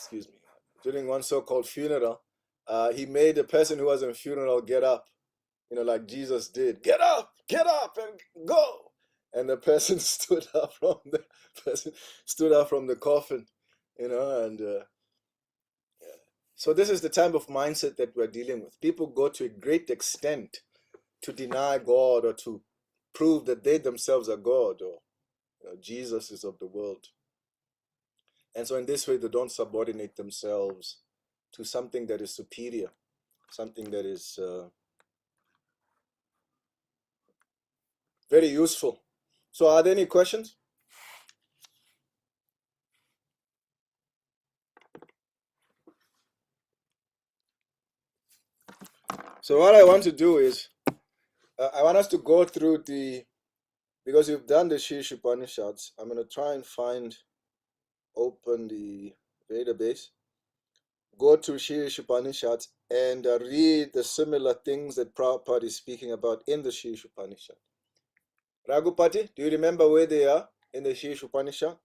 excuse me, during one so-called funeral, he made the person who was in funeral get up, like Jesus did. Get up, and go. And the person stood up from the coffin, and yeah. So this is the type of mindset that we're dealing with. People go to a great extent to deny God or to prove that they themselves are God, or Jesus is of the world. And so in this way, they don't subordinate themselves to something that is superior, something that is very useful. So are there any questions? So what I want to do is, I want us to go through because you've done the Shri Upanishads, I'm going to try and open the database, go to Shri Upanishads and read the similar things that Prabhupada is speaking about in the Shri Upanishad. Raghupati, do you remember where they are in the Shri Upanishad?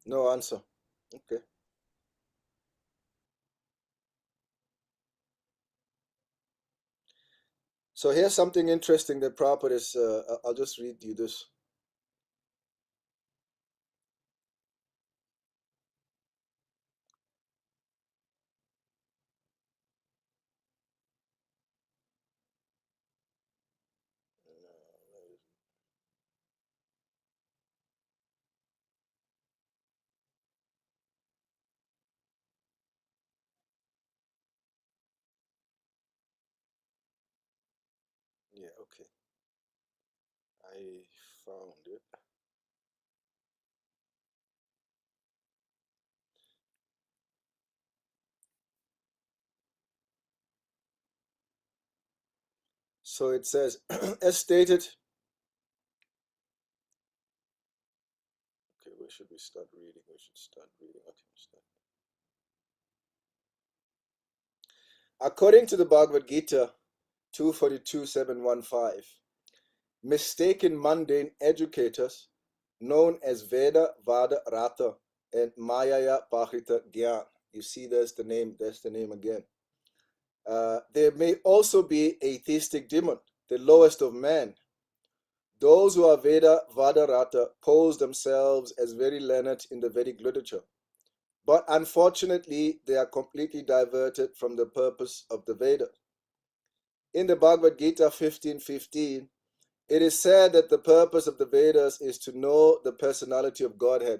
No answer. Okay. So here's something interesting that Prabhupada is, I'll just read you this. Yeah, okay. I found it. So it says, as stated, okay, where should we start reading? We should start reading. Okay, start. According to the Bhagavad Gita 242.715, mistaken mundane educators known as Veda Vada Rata and Mayaya Pahita Gyan. You see, there's the name again. There may also be atheistic demon, the lowest of men. Those who are Veda Vadarata pose themselves as very learned in the Vedic literature, but unfortunately they are completely diverted from the purpose of the Veda. In the Bhagavad Gita 15:15, it is said that the purpose of the Vedas is to know the personality of Godhead.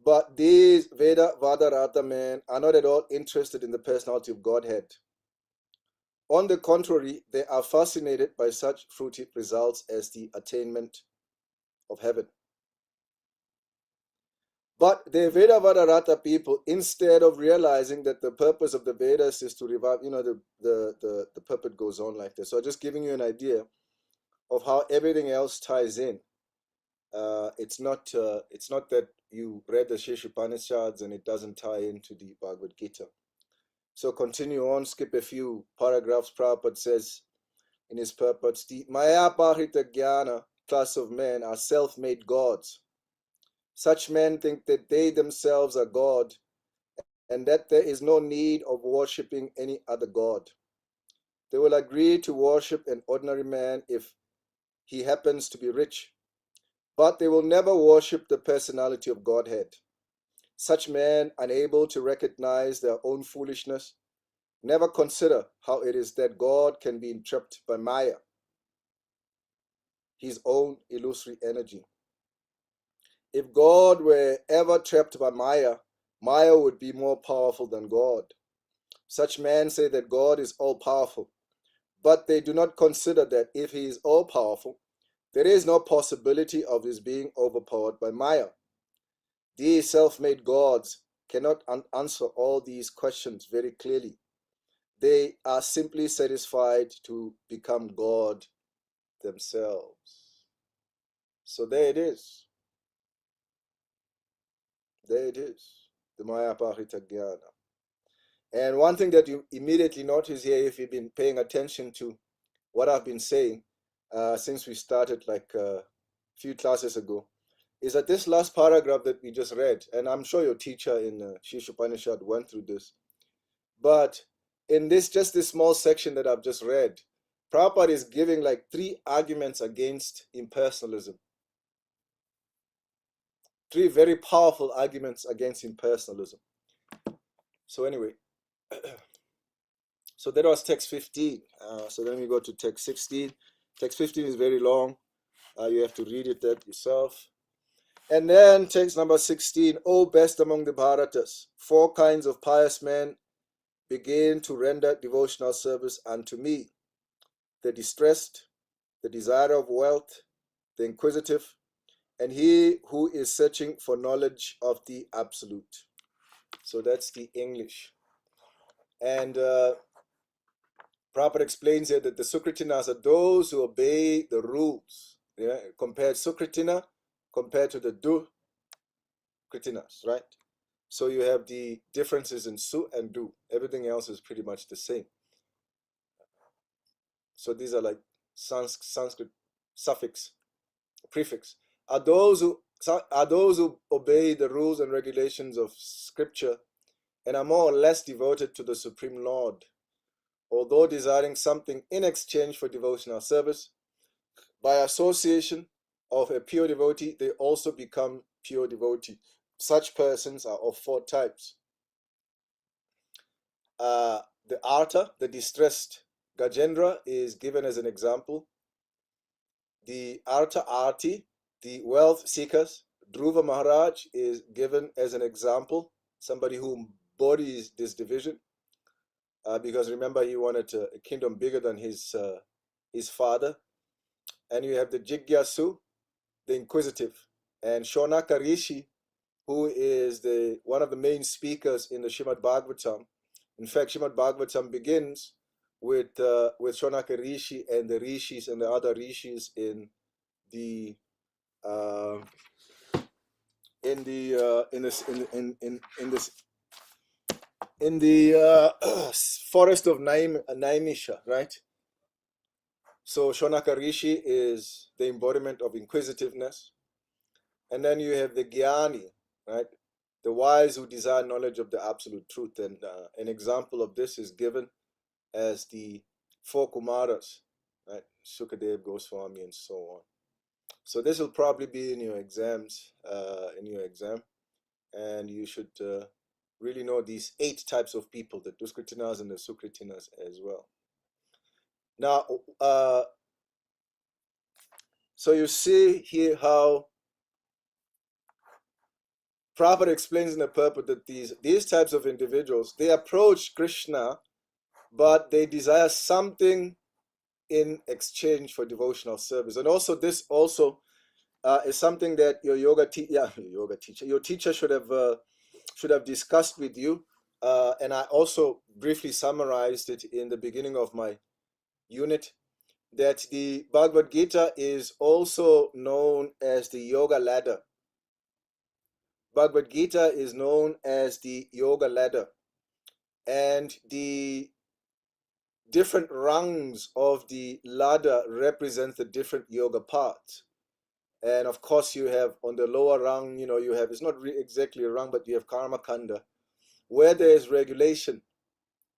But these Veda Vadarata men are not at all interested in the personality of Godhead. On the contrary, they are fascinated by such fruity results as the attainment of heaven. But the Veda Vadarata people, instead of realizing that the purpose of the Vedas is to revive, the puppet goes on like this. So just giving you an idea of how everything else ties in. It's not that you read the Shri Upanishads and it doesn't tie into the Bhagavad Gita. So continue on, skip a few paragraphs. Prabhupada says in his purports, the Maya Pahita Jnana class of men are self-made gods. Such men think that they themselves are God and that there is no need of worshipping any other God. They will agree to worship an ordinary man if he happens to be rich, but they will never worship the personality of Godhead. Such men, unable to recognize their own foolishness, never consider how it is that God can be entrapped by Maya, his own illusory energy. If God were ever trapped by Maya, Maya would be more powerful than God. Such men say that God is all-powerful, but they do not consider that if he is all-powerful, there is no possibility of his being overpowered by Maya. These self-made gods cannot answer all these questions very clearly. They are simply satisfied to become God themselves. So there it is. There it is. The Maya Parita Jnana. And one thing that you immediately notice here, if you've been paying attention to what I've been saying since we started like a few classes ago, is that this last paragraph that we just read, and I'm sure your teacher in Shisha Upanishad went through this, but in this, just this small section that I've just read, Prabhupada is giving like 3 arguments against impersonalism. 3 very powerful arguments against impersonalism. So anyway, so that was text 15. So then we go to text 16. Text 15 is very long. You have to read it that yourself. And then text number 16. O best among the Bharatas, 4 kinds of pious men begin to render devotional service unto me: the distressed, the desire of wealth, the inquisitive, and he who is searching for knowledge of the absolute. So that's the English. And Prabhupada explains here that the Sukritinas are those who obey the rules. Yeah? Compared Sukritina compared to the Dukritinas, right? So you have the differences in Su and Du. Everything else is pretty much the same. So these are like Sanskrit suffix, prefix. Are those who obey the rules and regulations of Scripture and are more or less devoted to the Supreme Lord, although desiring something in exchange for devotional service. By association of a pure devotee, they also become pure devotee. Such persons are of 4 types. The Artha, the distressed, Gajendra is given as an example. The Artha Arti, the wealth seekers, Dhruva Maharaj is given as an example, somebody who embodies this division, because remember he wanted a kingdom bigger than his father. And you have the Jigyasu, the inquisitive, and Shonaka Rishi, who is one of the main speakers in the Srimad Bhagavatam. In fact, Srimad Bhagavatam begins with Shonaka Rishi and the rishis and the other rishis in the forest of Naimisha, right? So Shonaka Rishi is the embodiment of inquisitiveness. And then you have the Jnani, right? The wise who desire knowledge of the absolute truth. And an example of this is given as the 4 Kumaras, right? Sukadev, Goswami, and so on. So this will probably be in your exams, and you should really know these 8 types of people, the Duskritinas and the Sukritinas as well. Now, so you see here how Prabhupada explains in the purport that these types of individuals, they approach Krishna, but they desire something in exchange for devotional service. And also this also is something that your teacher should have discussed with you. And I also briefly summarized it in the beginning of my unit, that the Bhagavad Gita is also known as the Yoga Ladder. Bhagavad Gita is known as the Yoga Ladder, and the different rungs of the ladder represent the different yoga parts. And of course, you have on the lower rung, you have, it's not exactly a rung, but you have Karma Kanda, where there is regulation.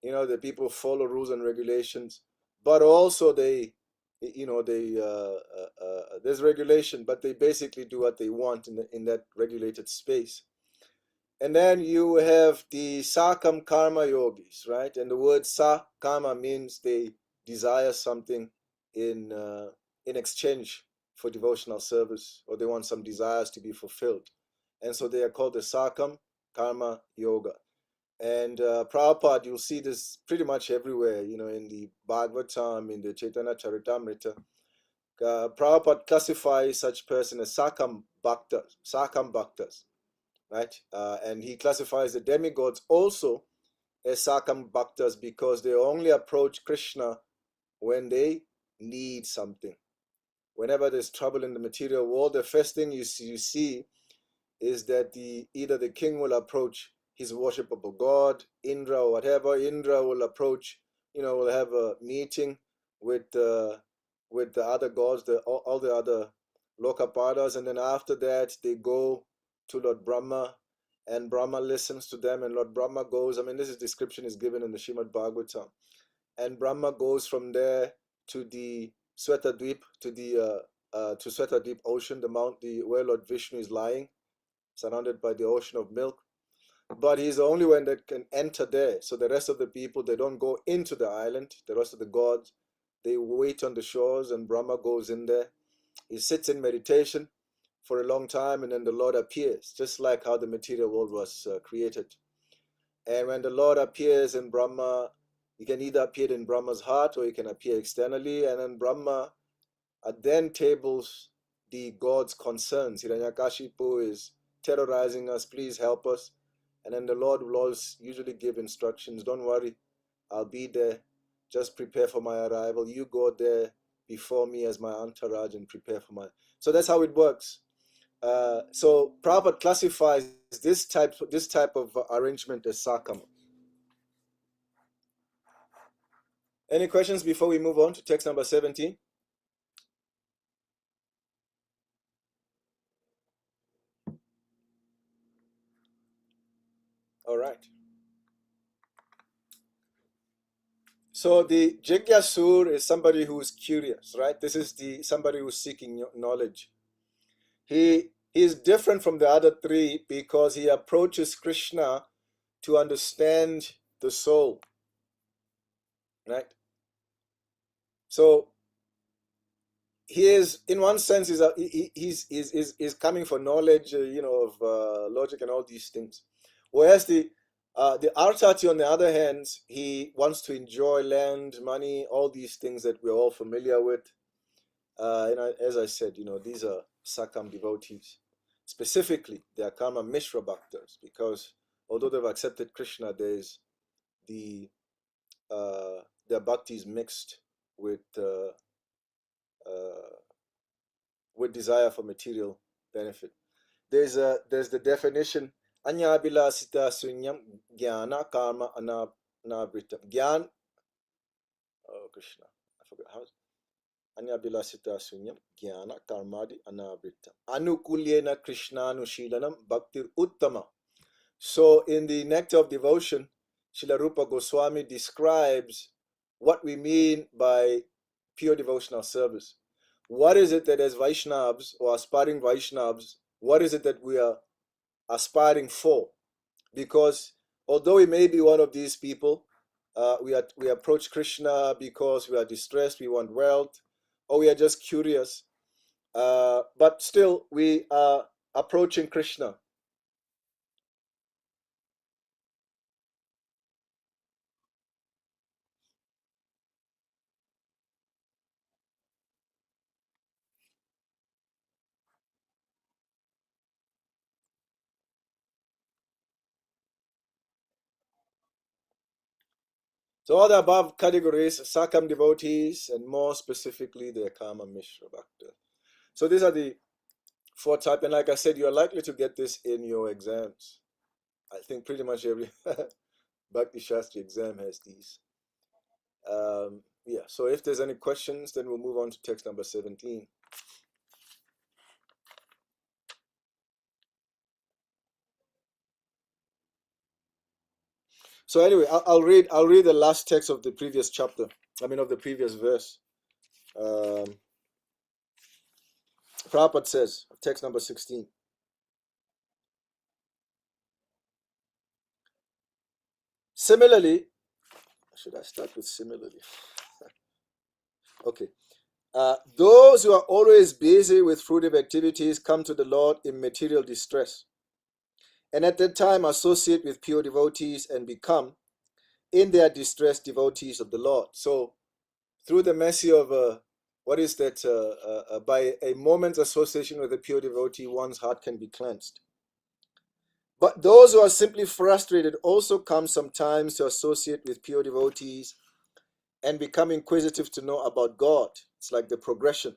The people follow rules and regulations, but also there's regulation, but they basically do what they want in that regulated space. And then you have the Sakam Karma Yogis, right? And the word Sakama means they desire something in exchange for devotional service, or they want some desires to be fulfilled. And so they are called the Sakam Karma Yoga. And Prabhupada, you'll see this pretty much everywhere, in the Bhagavatam, in the Chaitanya Charitamrita. Prabhupada classifies such person as Sakam Bhaktas, right? And he classifies the demigods also as Sakam Bhaktas because they only approach Krishna when they need something. Whenever there's trouble in the material world, the first thing you see is that either the king will approach his worshipable god, Indra or whatever. Indra will approach, will have a meeting with the other gods, all the other Lokapadas, and then after that they go to Lord Brahma, and Brahma listens to them, and Lord Brahma goes. I mean, this description is given in the Srimad Bhagavatam, and Brahma goes from there to the Svetadweep, to Svetadweep ocean, where Lord Vishnu is lying, surrounded by the ocean of milk. But he's the only one that can enter there. So the rest of the people, they don't go into the island. The rest of the gods, they wait on the shores, and Brahma goes in there. He sits in meditation for a long time, and then the Lord appears, just like how the material world was created. And when the Lord appears in Brahma, he can either appear in Brahma's heart or he can appear externally, and then Brahma then tables the God's concerns. Hiranyakashipu is terrorizing us, please help us. And then the Lord will always usually give instructions. Don't worry, I'll be there. Just prepare for my arrival. You go there before me as my entourage and prepare for my... So that's how it works. So Prabhupada classifies this type of arrangement as sakama. Any questions before we move on to text number 17? All right. So the Jigyasur is somebody who is curious, right? This is somebody who's seeking knowledge. He is different from the other three because he approaches Krishna to understand the soul, right? So he is, in one sense, he's coming for knowledge, of logic and all these things. Whereas the Artati, on the other hand, he wants to enjoy land, money, all these things that we're all familiar with. As I said, these are Sakam devotees. Specifically, they are Karma Mishra Bhaktas, because although they've accepted Krishna, there's their bhakti is mixed with desire for material benefit. There's the definition: Anyabila sita sunyam jnana karma anavritam. Gyan, oh Krishna, I forgot how. Anyabila sita sunyam jnana karmadi anavritam. Anukulyena krishnanushilanam bhaktir uttama. So in the Nectar of Devotion, Srila Rupa Goswami describes what we mean by pure devotional service. What is it that as Vaishnavas or aspiring Vaishnavas, what is it that we are aspiring for? Because although we may be one of these people, we approach Krishna because we are distressed, we want wealth, or we are just curious, but still we are approaching Krishna. So all the above categories, Sakam devotees, and more specifically, the Karma Mishra Bhakta. So these are the four types, and like I said, you're likely to get this in your exams. I think pretty much every Bhakti Sastri exam has these. Yeah, so if there's any questions, then we'll move on to text number 17. So anyway, I'll read the last text of the previous chapter. I mean, of the previous verse. Prabhupada says, text number 16. Similarly, should I start with similarly? Okay. Those who are always busy with fruitive activities come to the Lord in material distress, and at that time associate with pure devotees and become, in their distress, devotees of the Lord. So, through the mercy of by a moment's association with a pure devotee, one's heart can be cleansed. But those who are simply frustrated also come sometimes to associate with pure devotees and become inquisitive to know about God. It's like the progression.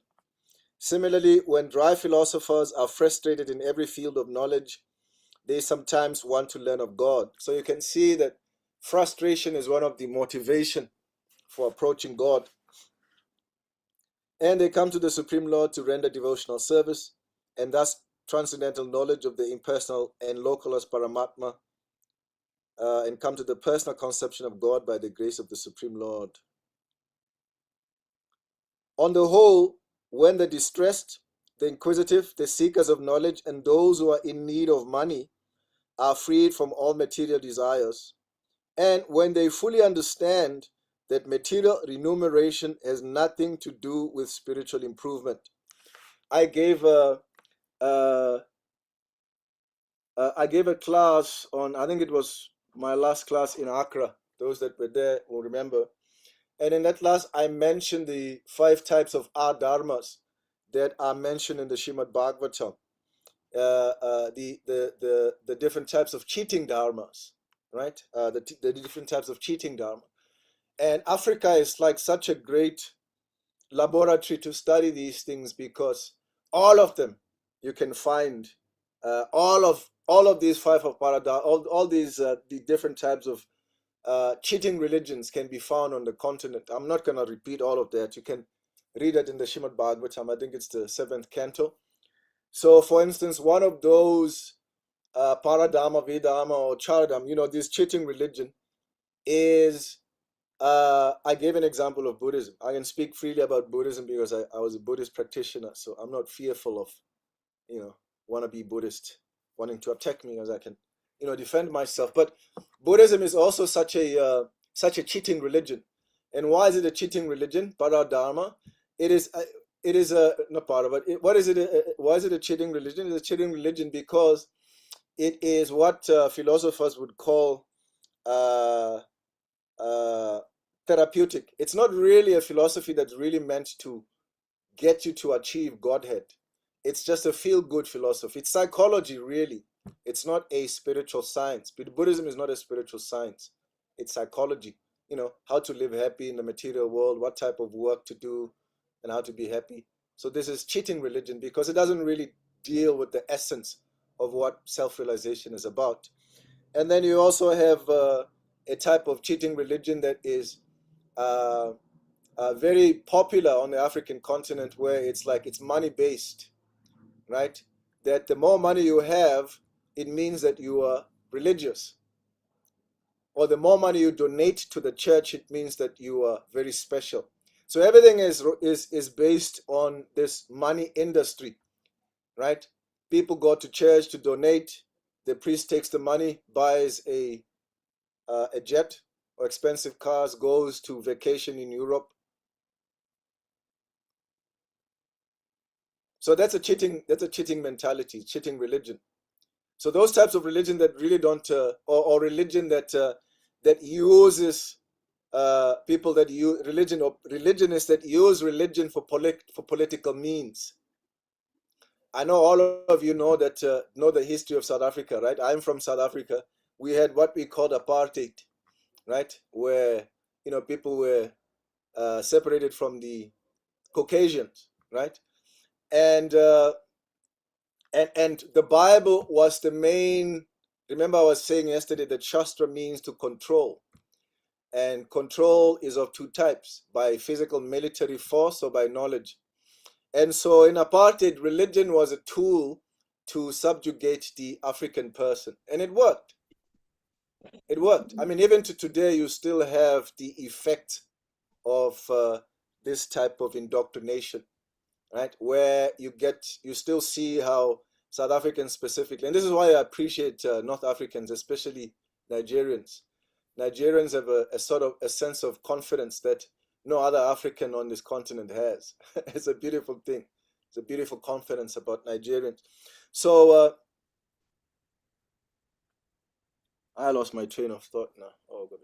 Similarly, when dry philosophers are frustrated in every field of knowledge, they sometimes want to learn of God. So you can see that frustration is one of the motivation for approaching God. And they come to the Supreme Lord to render devotional service, and thus transcendental knowledge of the impersonal and localist Paramatma, and come to the personal conception of God by the grace of the Supreme Lord. On the whole, when the distressed, the inquisitive, the seekers of knowledge, and those who are in need of money are freed from all material desires, and when they fully understand that material remuneration has nothing to do with spiritual improvement. I gave a class on, I think it was my last class in Accra. Those that were there will remember. And in that class, I mentioned the 5 types of dharmas that are mentioned in the Srimad Bhagavatam. The different types of cheating dharmas, right? The different types of cheating dharma. And Africa is like such a great laboratory to study these things, because all of them you can find, all of these 5 of paradise, all these the different types of cheating religions can be found on the continent. I'm not going to repeat all of that. You can read it in the Srimad Bhagavatam. I think it's the 7th canto. So, for instance, one of those Paradharma, Vedharma, or Charadharma, this cheating religion is, I gave an example of Buddhism. I can speak freely about Buddhism because I was a Buddhist practitioner, so I'm not fearful of, wannabe Buddhist wanting to attack me, as I can, defend myself. But Buddhism is also such a cheating religion. And why is it a cheating religion? Paradharma. It is a not part of it. What is it? Why is it a cheating religion? It's a cheating religion because it is what philosophers would call uh, therapeutic. It's not really a philosophy that's really meant to get you to achieve Godhead. It's just a feel-good philosophy. It's psychology, really. It's not a spiritual science. But Buddhism is not a spiritual science. It's psychology. How to live happy in the material world, what type of work to do, and how to be happy. So this is cheating religion because it doesn't really deal with the essence of what self-realization is about. And then you also have a type of cheating religion that is very popular on the African continent, where it's money based, right? That the more money you have, it means that you are religious. Or the more money you donate to the church, it means that you are very special. So everything is based on this money industry, right? People go to church to donate. The priest takes the money, buys a jet or expensive cars, goes to vacation in Europe. So that's a cheating mentality, cheating religion. So those types of religion that really don't, or religion that uses people that use religion, or religionists that use religion for political means. I know all of you know that know the history of South Africa, right? I'm from South Africa. We had what we called apartheid, right, where people were separated from the Caucasians, right, and and the Bible was the main. Remember, I was saying yesterday that Shastra means to control, and control is of 2 types: by physical military force or by knowledge. And so in apartheid, religion was a tool to subjugate the African person, and it worked. It worked. I mean, even to today, you still have the effect of this type of indoctrination, right? Where you still see how South Africans specifically, and this is why I appreciate North Africans, especially Nigerians. Nigerians have a sort of a sense of confidence that no other African on this continent has. It's a beautiful thing. It's a beautiful confidence about Nigerians. So I lost my train of thought now. Oh, God.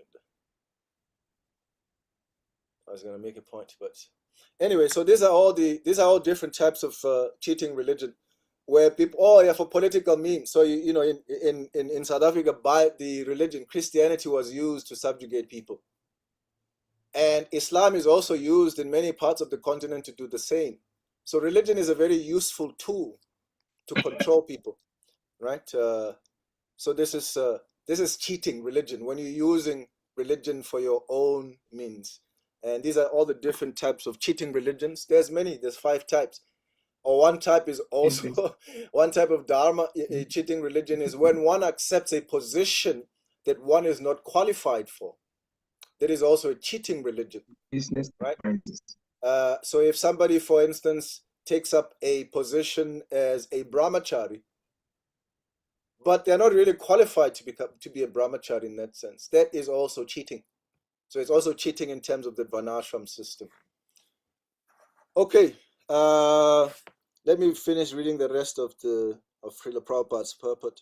I was going to make a point, but anyway, so these are all different types of cheating religion, where people, oh yeah, for political means. So in South Africa, by the religion, Christianity was used to subjugate people, and Islam is also used in many parts of the continent to do the same. So religion is a very useful tool to control people, right? So this is cheating religion when you're using religion for your own means. And these are all the different types of cheating religions. There's many. There's 5 types. Or one type is also one type of dharma, a cheating religion is when one accepts a position that one is not qualified for. That is also a cheating religion, Business right? practice. So if somebody, for instance, takes up a position as a brahmachari, but they're not really qualified to be a brahmachari in that sense, that is also cheating. So it's also cheating in terms of the varnashram system. Okay, let me finish reading the rest of Srila Prabhupada's purport.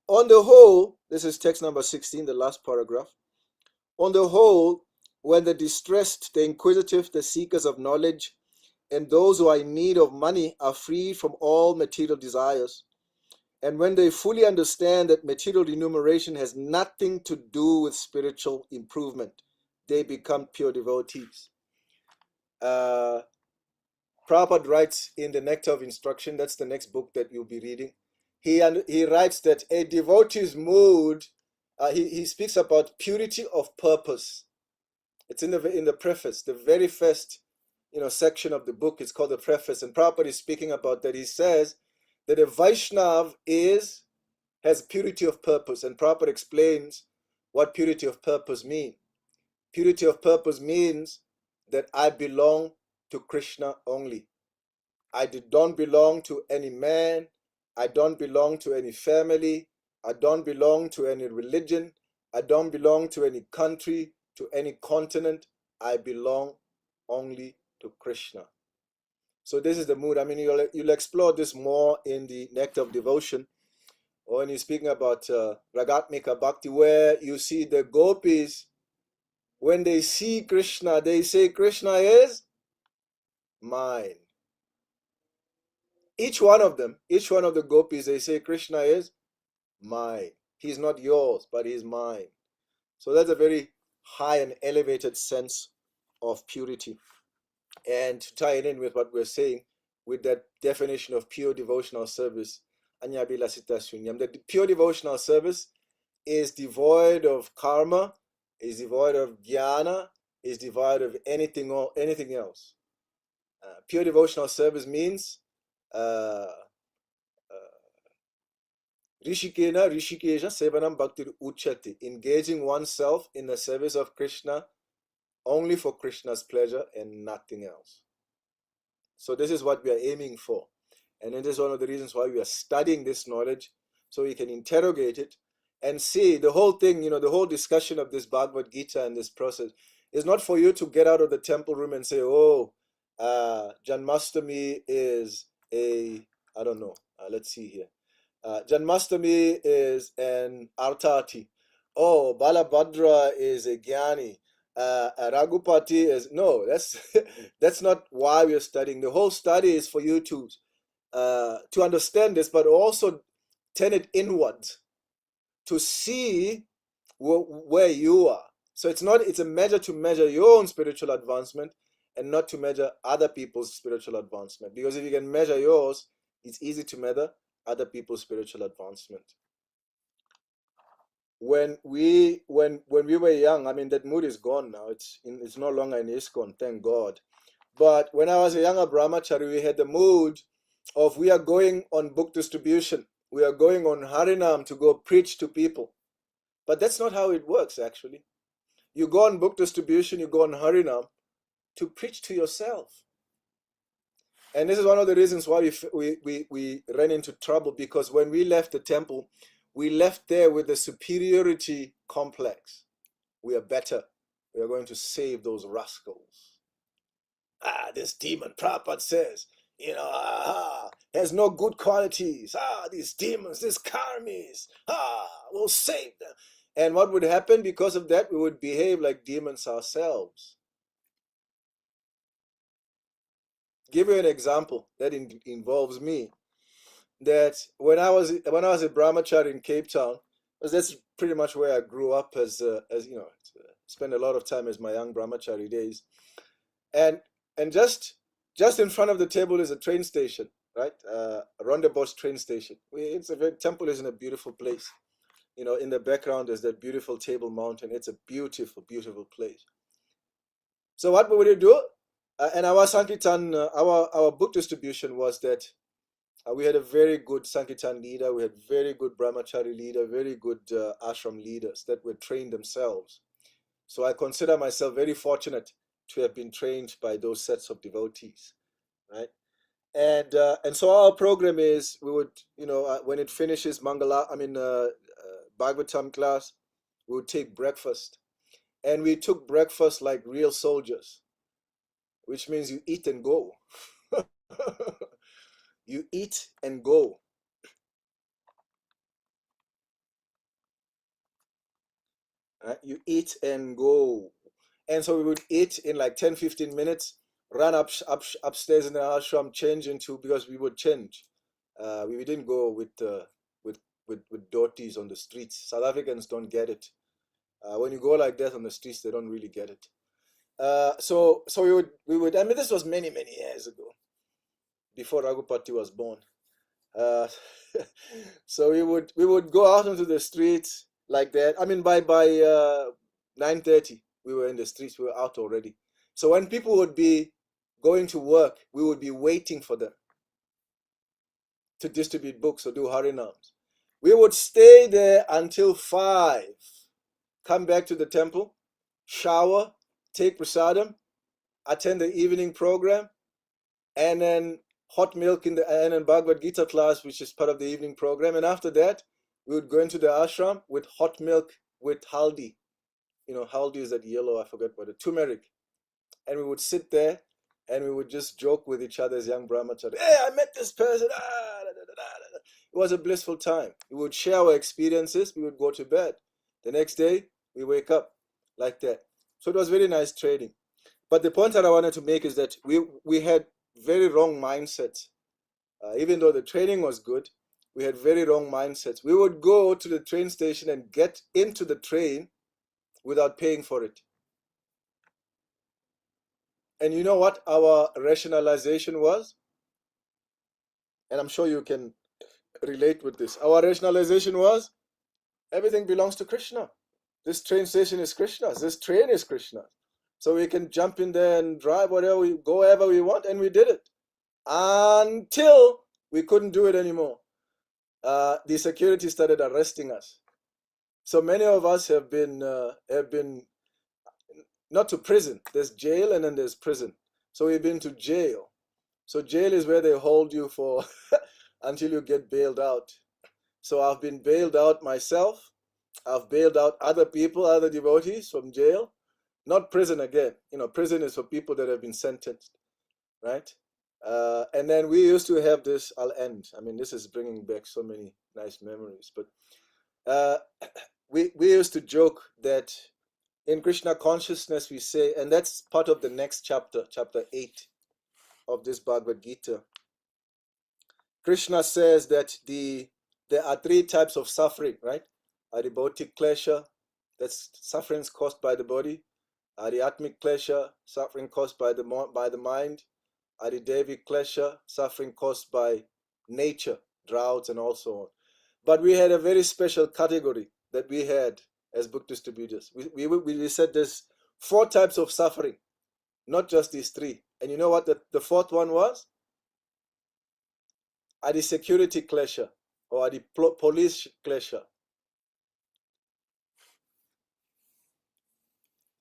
On the whole, this is text number 16, the last paragraph. On the whole, when the distressed, the inquisitive, the seekers of knowledge, and those who are in need of money are freed from all material desires, and when they fully understand that material remuneration has nothing to do with spiritual improvement, they become pure devotees. Prabhupada writes in the Nectar of Instruction, that's the next book that you'll be reading, he writes that a devotee's mood, he speaks about purity of purpose. It's in the preface, the very first section of the book is called the preface, and Prabhupada is speaking about that. He says that a Vaishnav has purity of purpose, and Prabhupada explains what purity of purpose means. Purity of purpose means that I belong to Krishna only. I don't belong to any man. I don't belong to any family. I don't belong to any religion. I don't belong to any country, to any continent. I belong only to Krishna. So this is the mood. I mean, you'll explore this more in the Nectar of Devotion, or when you're speaking about Ragatmika Bhakti, where you see the gopis, when they see Krishna, they say, Krishna is mine. Each one of them, each one of the gopis, they say, Krishna is mine. He's not yours, but he's mine. So that's a very high and elevated sense of purity. And to tie it in with what we're saying, with that definition of pure devotional service, Anyabila Sita Shunyam, the pure devotional service is devoid of karma, is devoid of jnana, is devoid of anything else. Pure devotional service means Rishikena Rishikesha Sevanam Bhaktir Uchati, engaging oneself in the service of Krishna only for Krishna's pleasure and nothing else. So this is what we are aiming for. And it is one of the reasons why we are studying this knowledge, so we can interrogate it and see the whole thing, the whole discussion of this Bhagavad Gita and this process is not for you to get out of the temple room and say, oh, Janmastami is I don't know, let's see here. Janmastami is an Artati. Oh, Balabhadra is a Jnani. Raghupati is, no, that's not why we are studying. The whole study is for you to understand this, but also turn it inwards to see where you are. So it's a measure to measure your own spiritual advancement and not to measure other people's spiritual advancement. Because if you can measure yours, it's easy to measure other people's spiritual advancement. When we were young, I mean, that mood is gone now. It's no longer in ISKCON, thank God. But when I was a younger brahmachari, we had the mood of we are going on book distribution. We are going on Harinam to go preach to people. But that's not how it works, actually. You go on book distribution, you go on Harinam to preach to yourself. And this is one of the reasons why we ran into trouble, because when we left the temple, we left there with a superiority complex. We are better. We are going to save those rascals. This demon, Prabhupada says, has no good qualities. These demons, these karmis, we'll save them. And what would happen because of that? We would behave like demons ourselves. Give you an example that involves me. That when I was a brahmachari in Cape Town, because that's pretty much where I grew up as spent a lot of time as my young brahmachari days, and just Just in front of the table is a train station, right? Rondebosch train station. Temple is in a beautiful place. In the background is that beautiful Table Mountain. It's a beautiful, beautiful place. So what would you do? And our Sankirtan, our book distribution was that we had a very good Sankirtan leader. We had very good Brahmachari leader, very good ashram leaders that were trained themselves. So I consider myself very fortunate to have been trained by those sets of devotees, right? And so our program is we would when it finishes Bhagavatam class, we would take breakfast, and we took breakfast like real soldiers, which means you eat and go. You eat and go. Right? You eat and go. And so we would eat in like 10-15 minutes, run upstairs in the ashram, change into, because we would change. We didn't go with dhotis on the streets. South Africans don't get it. When you go like that on the streets, they don't really get it. So we would. I mean, this was many years ago, before Raghupati was born. Uh, so we would go out into the streets like that. I mean, by 9:30, we were in the streets. We were out already. So when people would be going to work, we would be waiting for them to distribute books or do harinams. We would stay there until 5, come back to the temple, shower, take prasadam, attend the evening program, and then hot milk and then Bhagavad Gita class, which is part of the evening program. And after that, we would go into the ashram with hot milk with haldi. Haldi is that yellow, I forget what, the turmeric. And we would sit there and we would just joke with each other as young brahmacharis. Hey, I met this person. It was a blissful time. We would share our experiences. We would go to bed. The next day, we wake up like that. So it was very nice training. But the point that I wanted to make is that we had very wrong mindsets. Even though the training was good, we had very wrong mindsets. We would go to the train station and get into the train without paying for it. And you know what our rationalization was? And I'm sure you can relate with this. Our rationalization was, everything belongs to Krishna. This train station is Krishna's. This train is Krishna's. So we can jump in there and drive go wherever we want, and we did it until we couldn't do it anymore. The security started arresting us. So many of us have been not to prison. There's jail and then there's prison. So we've been to jail. So jail is where they hold you for until you get bailed out. So I've been bailed out myself. I've bailed out other people, other devotees from jail. Not prison again. Prison is for people that have been sentenced, right? And then we used to have this. I'll end. I mean, this is bringing back so many nice memories. But we used to joke that in Krishna consciousness we say, and that's part of the next chapter, chapter 8 of this Bhagavad Gita. Krishna says that there are 3 types of suffering, right? Adibhautik klesha, that's sufferings caused by the body. Adhyatmic klesha, suffering caused by the mind. Adidevic klesha, suffering caused by nature, droughts and all so on. But we had a very special category that we had as book distributors. We said there's 4 types of suffering, not just these 3. And you know what the 4th one was? Adi security klesha or adi police klesha.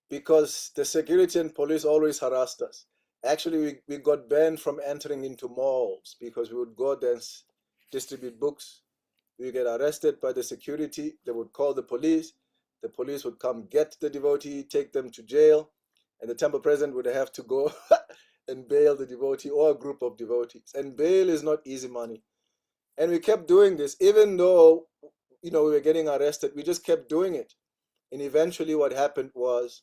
Because the security and police always harassed us. Actually, we got banned from entering into malls because we would go there and distribute books. We get arrested by the security. They would call the police. The police would come get the devotee, take them to jail, and the temple president would have to go and bail the devotee or a group of devotees. And bail is not easy money. And we kept doing this, even though we were getting arrested. We just kept doing it. And eventually what happened was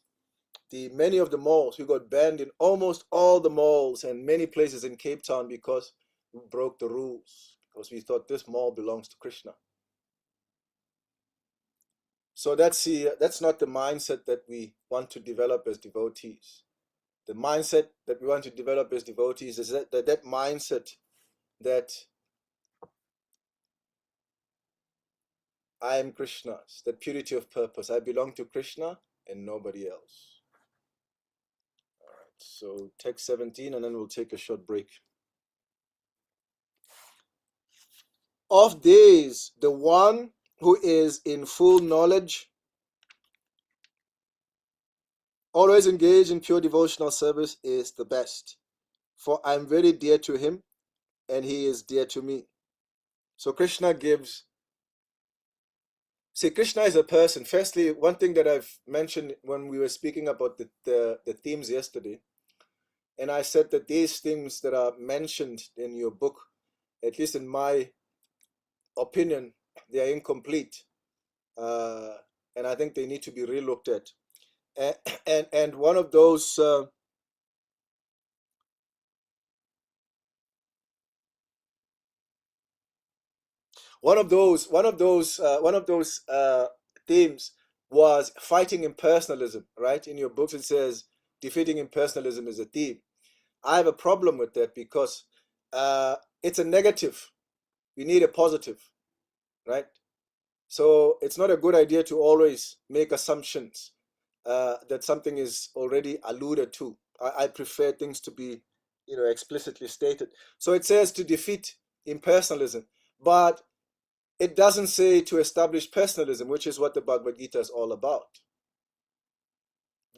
many of the malls, we got banned in almost all the malls and many places in Cape Town because we broke the rules, because we thought this mall belongs to Krishna. So that's not the mindset that we want to develop as devotees. The mindset that we want to develop as devotees is that mindset that I am Krishna's, that purity of purpose. I belong to Krishna and nobody else. All right, so text 17, and then we'll take a short break. Of these, the one who is in full knowledge, always engaged in pure devotional service, is the best. For I am very dear to him, and he is dear to me. So Krishna gives. See, Krishna is a person. Firstly, one thing that I've mentioned when we were speaking about the themes yesterday, and I said that these things that are mentioned in your book, at least in my opinion, they are incomplete. And I think they need to be relooked at. And one of those themes was fighting impersonalism, right? In your books it says defeating impersonalism is a theme. I have a problem with that because it's a negative. We need a positive, right? So it's not a good idea to always make assumptions that something is already alluded to. I prefer things to be, explicitly stated. So it says to defeat impersonalism, but it doesn't say to establish personalism, which is what the Bhagavad Gita is all about.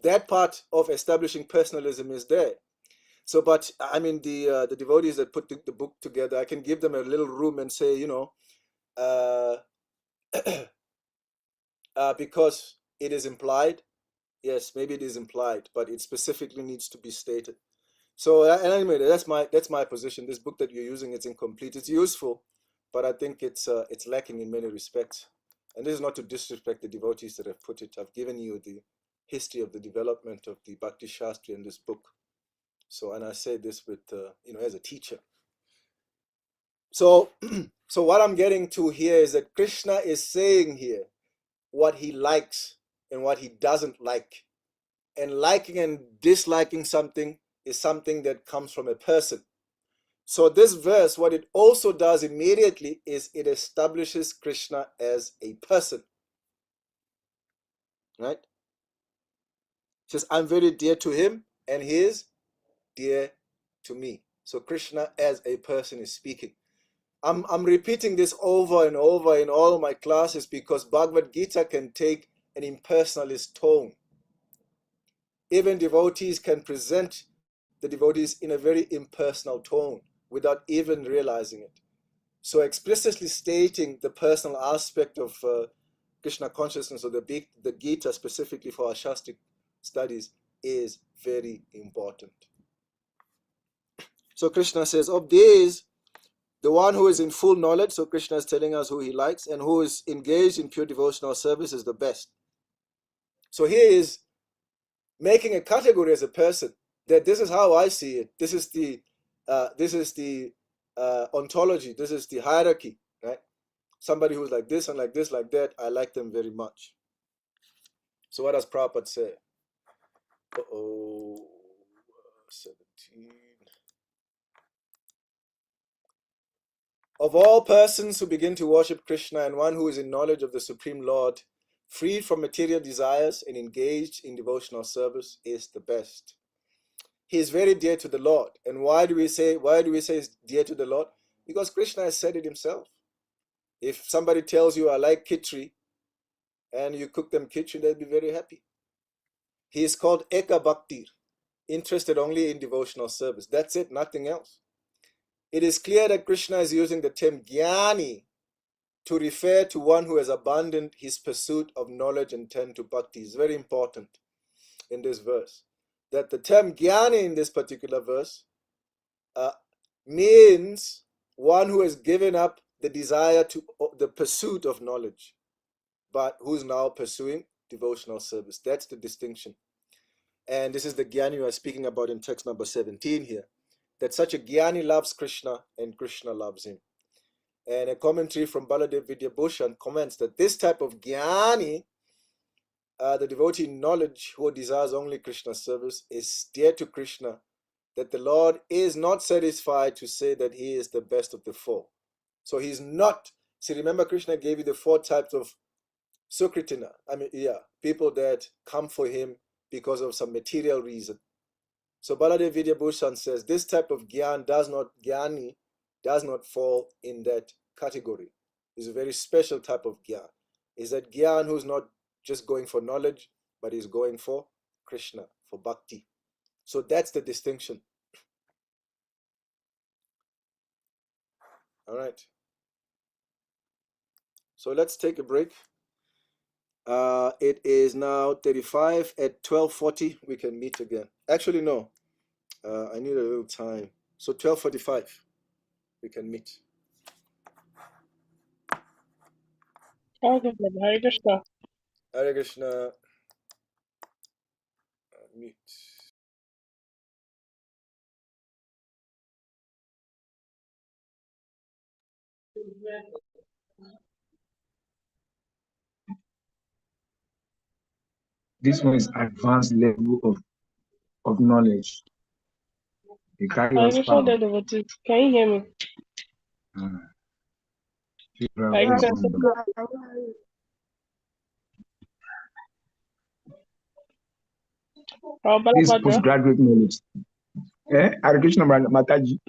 That part of establishing personalism is there. So, but I mean, the devotees that put the book together, I can give them a little room and say, uh, because it is implied. Yes, maybe it is implied, but it specifically needs to be stated. So, and anyway, that's my position. This book that you're using, it's incomplete. It's useful, but I think it's lacking in many respects. And this is not to disrespect the devotees that have put it. I've given you the history of the development of the Bhakti Sastri in this book. So, and I say this with as a teacher. So, so what I'm getting to here is that Krishna is saying here what he likes and what he doesn't like. And liking and disliking something is something that comes from a person. So this verse, what it also does immediately is it establishes Krishna as a person. Right? It says, I'm very dear to him, and he is dear to me. So Krishna as a person is speaking. I'm repeating this over and over in all my classes because Bhagavad Gita can take an impersonalist tone. Even devotees can present the devotees in a very impersonal tone without even realizing it. So explicitly stating the personal aspect of Krishna consciousness or the Gita specifically for our Shastric studies is very important. So Krishna says, of these, the one who is in full knowledge, so Krishna is telling us who he likes, and who is engaged in pure devotional service is the best. So here is making a category as a person that this is how I see it. This is the ontology. This is the hierarchy, right? Somebody who's like this and like this, like that, I like them very much. So what does Prabhupada say? 17. Of all persons who begin to worship Krishna and one who is in knowledge of the Supreme Lord, freed from material desires and engaged in devotional service is the best. He is very dear to the Lord. And why do we say he's dear to the Lord? Because Krishna has said it himself. If somebody tells you I like khichdi and you cook them khichdi, they'll be very happy. He is called Eka Bhaktir, interested only in devotional service. That's it, nothing else. It is clear that Krishna is using the term Jnani to refer to one who has abandoned his pursuit of knowledge and turned to bhakti. Is very important in this verse. That the term Jnani in this particular verse means one who has given up the desire to the pursuit of knowledge, but who's now pursuing devotional service. That's the distinction. And this is the Jnani we are speaking about in text number 17 here. That such a Jnani loves Krishna and Krishna loves him. And a commentary from Baladev Vidyabhushan comments that this type of Jnani the devotee knowledge who desires only Krishna's service is dear to Krishna, that the Lord is not satisfied to say that he is the best of the four. So he's not. See, remember Krishna gave you the four types of Sukritina. People that come for him because of some material reason. So Baladev Vidyabhushan says this type of gyani does not fall in that category. It's a very special type of gyan. Is that gyan who's not just going for knowledge, but is going for Krishna, for bhakti. So that's the distinction. All right. So let's take a break. It is now 35. At 12:40 we can meet again. Actually, no. I need a little time. So 12:45 we can meet. Okay, Hare Krishna. Hare Krishna. Mute. This one is advanced level of knowledge. They carry Hare us Krishna, power. the devotees. Can you hear me? Hare Please, Krishna. this Prabhupada. postgraduate knowledge. Hare Krishna Mataji.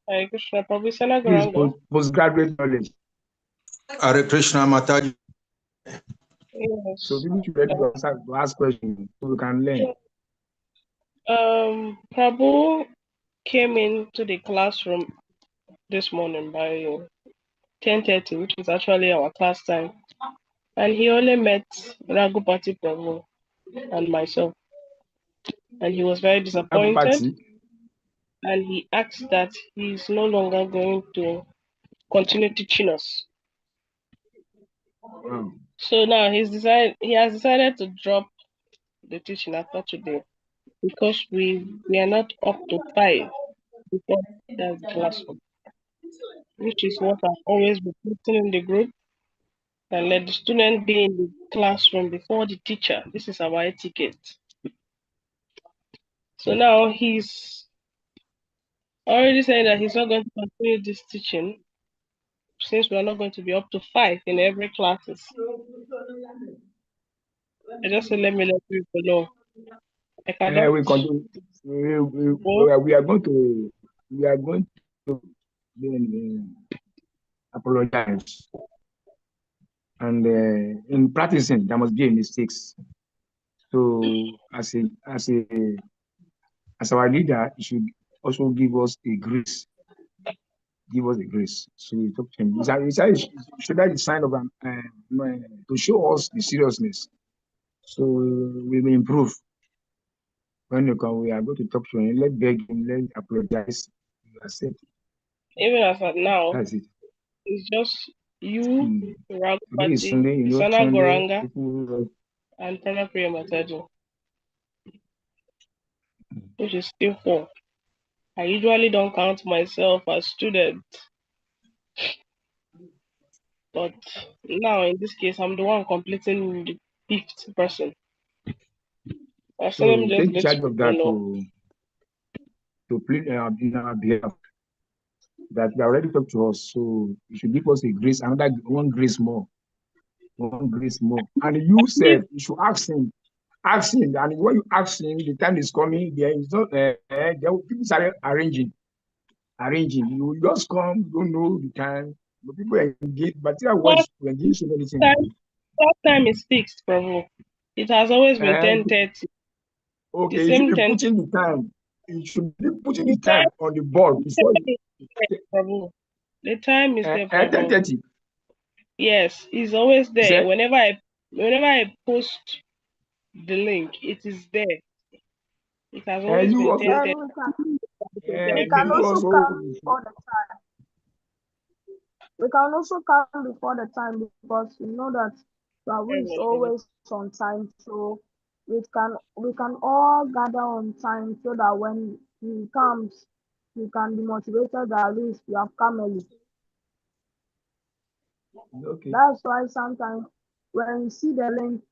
Hare Krishna. Prabhupada This Goranga. postgraduate knowledge. Hare Krishna Mataji. Yes. So people should ready to ask questions so we can learn. Prabhu came into the classroom this morning by 10:30, which is actually our class time. And he only met Raghupati Prabhu and myself. And he was very disappointed. And he asked that he's no longer going to continue teaching us. So now he has decided to drop the teaching after today because we are not up to 5 before the classroom, which is what I've always been putting in the group. And let the student be in the classroom before the teacher. This is our etiquette. So now he's already saying that he's not going to continue this teaching since we are not going to be up to 5 in every classes. I just said, let people know. I cannot. We continue. We are going to apologize. And in practicing, there must be mistakes. So as our leader, he should also give us a grace. Give us a grace. So we talk to him. Should that be a sign of to show us the seriousness? So we will improve. When you come, we are going to talk to him. Let's beg him. Let's apologize. Accept. Even as of now, That's it. it's just you, Today is Raghupati, Sunday. Sana Sunday, Goranga, people, and Pranapriya Mataji, which is still 4. I usually don't count myself as student, but now in this case, I'm the one completing the 5th person. So let me just take let charge of people that know. to plead in our behalf. That they already talked to us, so you should give us a grace, another one grace more. And you said you should ask him, and when you ask him, the time is coming. There is not people start arranging. You just come, you don't know the time. But people engage, but I watch to engage so many things. That time is fixed, Prabhu. It has always been 10:30. Okay, you should be putting the time. You should be putting the time on the board before. The time is there, At 10:30. Yes, it's always there. Whenever I post the link, it is there. It has always been 10:30. We can also come before the time. We can also come before the time because you know that Prabhu is always on time. So we can all gather on time so that when he comes, we can be motivated that at least we have come early. Okay. That's why sometimes when you see the link,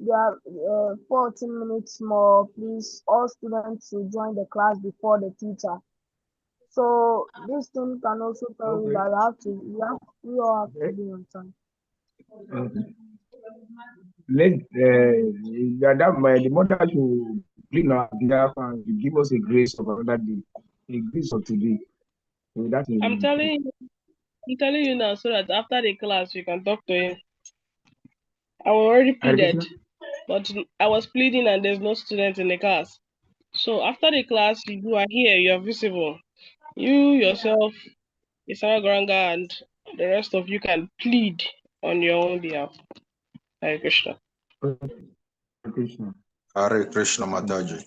There are 14 minutes more. Please, all students should join the class before the teacher. So this thing can also tell you Okay. that we all have to Okay. be on time. Okay. The mother should clean our behalf and to give us a grace of another day, a grace of today. So that is I'm telling you now so that after the class you can talk to him. I already Hare pleaded, Krishna. but I was pleading and there's no student in the class. So after the class, you are here, you are visible. You yourself, Isara Granga, and the rest of you can plead on your own behalf. Hare Krishna. Hare Krishna. Hare Krishna Mataji.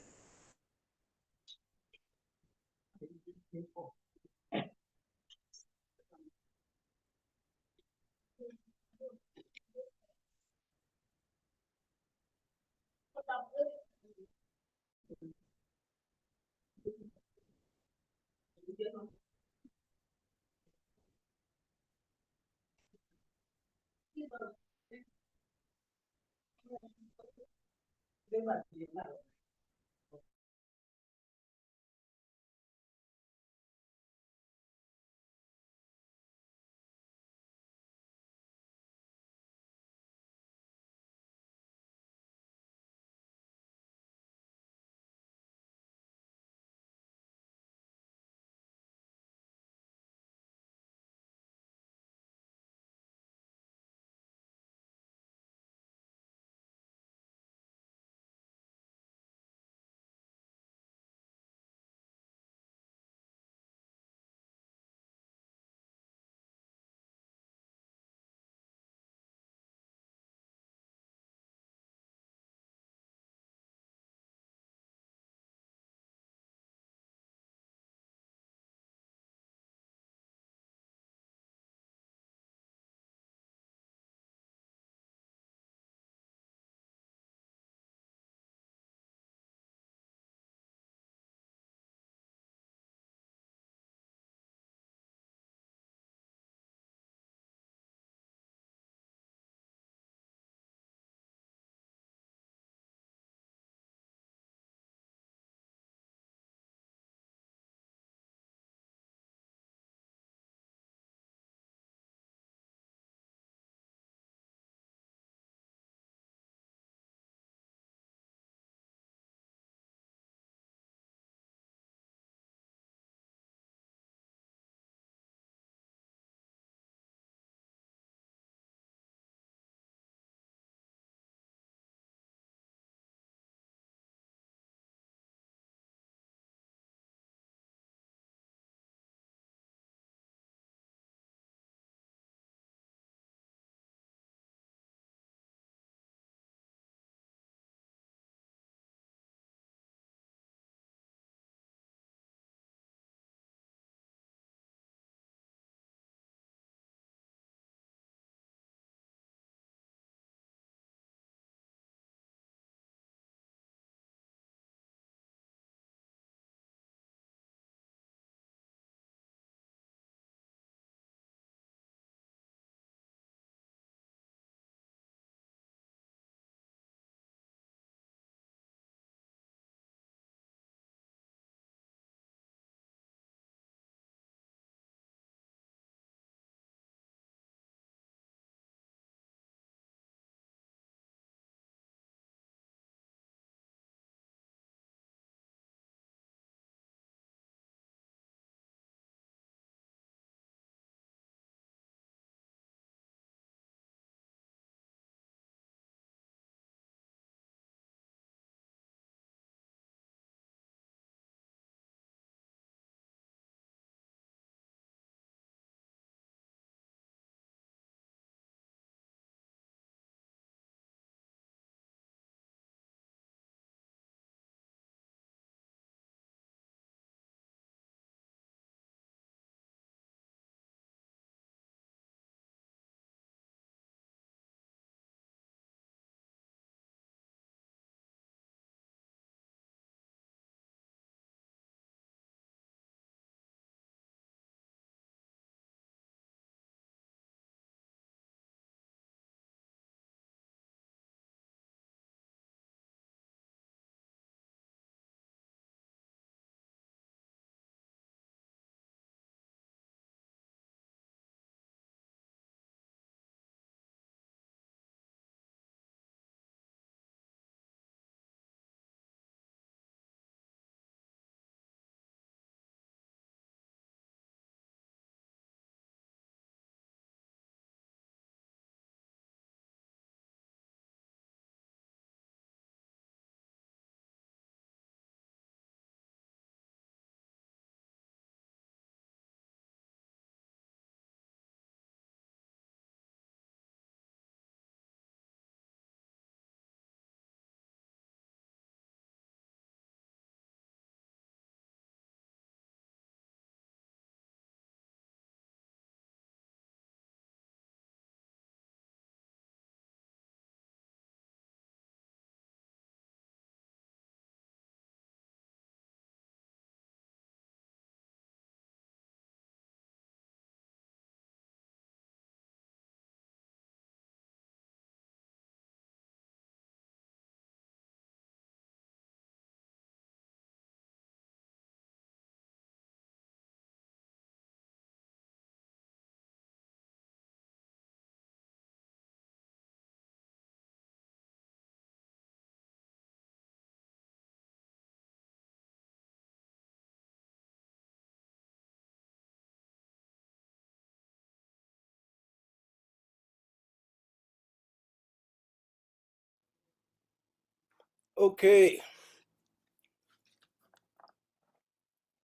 Okay.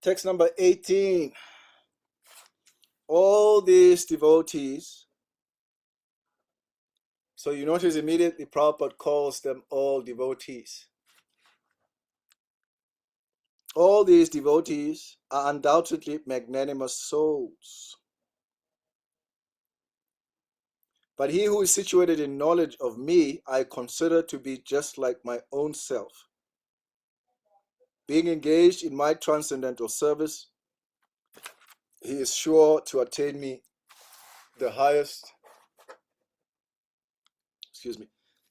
Text number 18. All these devotees, so you notice immediately Prabhupada calls them all devotees. All these devotees are undoubtedly magnanimous souls. But he who is situated in knowledge of me, I consider to be just like my own self. Being engaged in my transcendental service, he is sure to attain me the highest,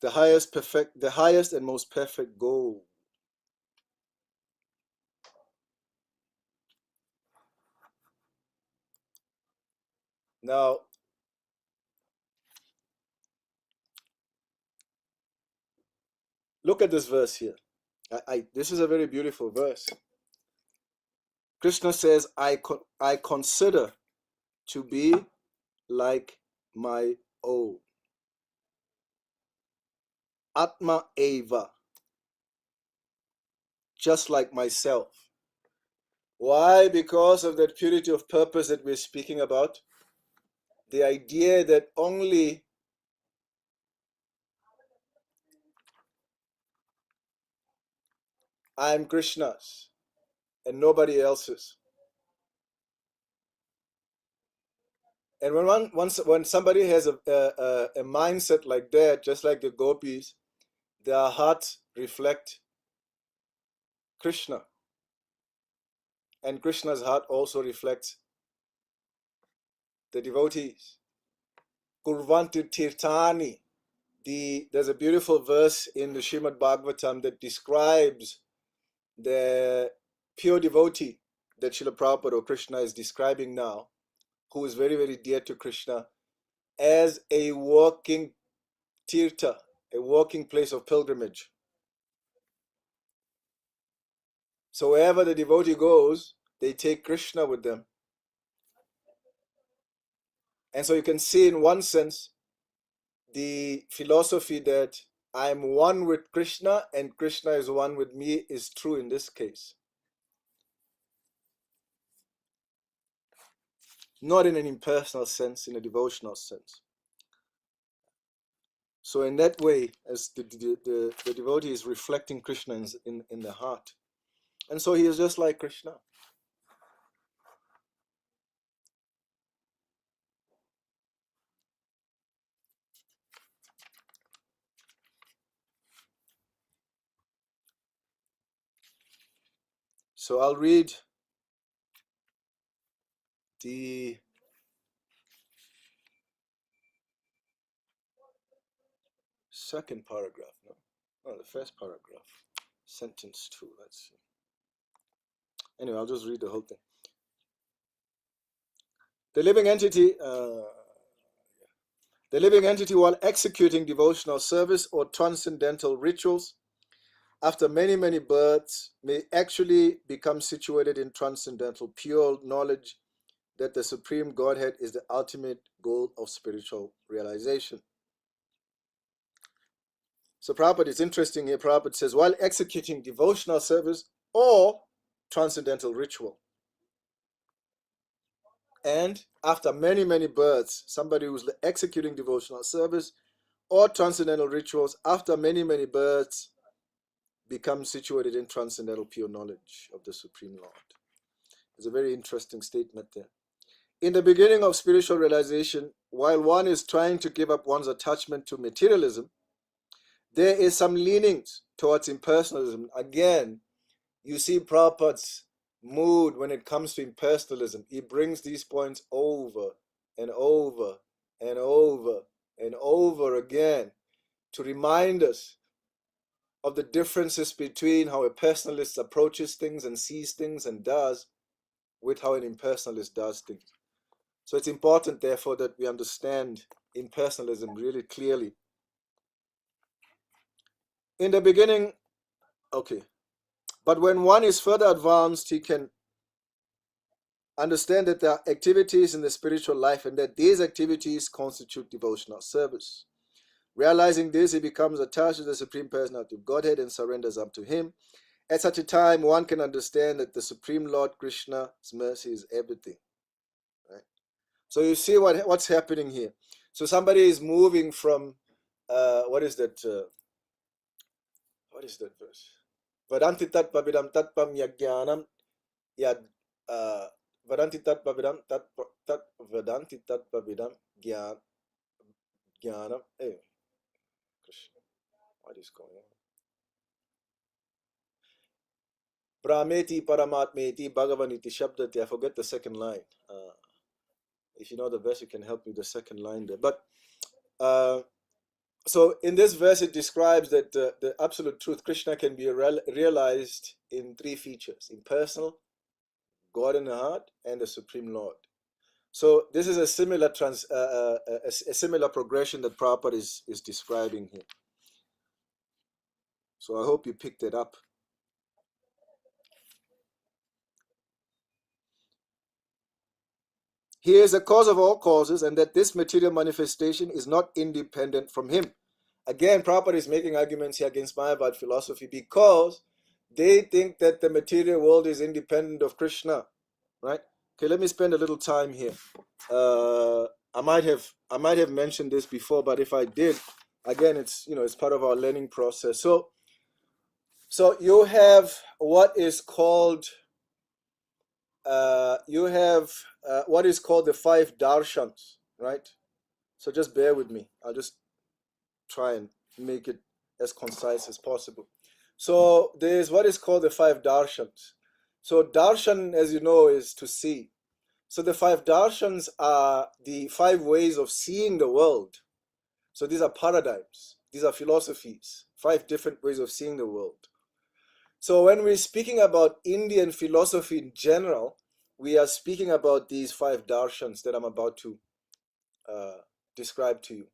the highest and most perfect goal. Now, look at this verse here. This is a very beautiful verse. Krishna says, I consider to be like my own. Atma eva. Just like myself. Why? Because of that purity of purpose that we're speaking about. The idea that only I'm Krishna's and nobody else's. And when somebody has a mindset like that, just like the gopis, their hearts reflect Krishna. And Krishna's heart also reflects the devotees. Kurvanti tirtani. There's a beautiful verse in the Srimad Bhagavatam that describes the pure devotee that Srila Prabhupada or Krishna is describing now, who is very, very dear to Krishna, as a walking tirtha, a walking place of pilgrimage. So wherever the devotee goes, they take Krishna with them. And so you can see in one sense the philosophy that I'm one with Krishna and Krishna is one with me is true in this case. Not in an impersonal sense, in a devotional sense. So in that way, as the devotee is reflecting Krishna in the heart. And so he is just like Krishna. So I'll read the second paragraph, no, the first paragraph, sentence 2, let's see. Anyway, I'll just read the whole thing. The living entity, while executing devotional service or transcendental rituals, after many, many births, may actually become situated in transcendental pure knowledge that the Supreme Godhead is the ultimate goal of spiritual realization. So Prabhupada, it's interesting here, Prabhupada says, while executing devotional service or transcendental ritual, and after many, many births, somebody who's executing devotional service or transcendental rituals, after many, many births, becomes situated in transcendental pure knowledge of the Supreme Lord. It's a very interesting statement there. In the beginning of spiritual realization, while one is trying to give up one's attachment to materialism, there is some leanings towards impersonalism. Again, you see Prabhupada's mood when it comes to impersonalism. He brings these points over and over and over and over again to remind us of the differences between how a personalist approaches things and sees things and does with how an impersonalist does things. So it's important, therefore, that we understand impersonalism really clearly. In the beginning, okay, but when one is further advanced, he can understand that there are activities in the spiritual life and that these activities constitute devotional service. Realizing this, he becomes attached to the Supreme Personality of Godhead and surrenders up to him. At such a time, one can understand that the Supreme Lord Krishna's mercy is everything. Right? So you see what's happening here. So somebody is moving from, what is that verse? Vadanti tat pavidam tat pam yagyanam yad Vadanti tat pavidam tat Vadanti tat pavidam gyanam. Hey, Krishna, what is going on? Brahmeti Paramatmeti Bhagavaniti Shabdati. I forget the second line. If you know the verse, you can help me with the second line there. But so in this verse, it describes that the absolute truth, Krishna, can be realized in three features: impersonal, God in the heart, and the Supreme Lord. So this is a similar a similar progression that Prabhupada is describing here. So I hope you picked it up. He is the cause of all causes, and that this material manifestation is not independent from him. Again, Prabhupada is making arguments here against Mayavad philosophy because they think that the material world is independent of Krishna, right? Okay, let me spend a little time here. I might have mentioned this before, but if I did, again, it's part of our learning process. So you have what is called what is called the five darshans, right? So just bear with me. I'll just try and make it as concise as possible. So there's what is called the five darshans. So darshan, as you know, is to see. So the five darshans are the 5 ways of seeing the world. So these are paradigms. These are philosophies. 5 different ways of seeing the world. So when we're speaking about Indian philosophy in general, we are speaking about these 5 darshans that I'm about to describe to you,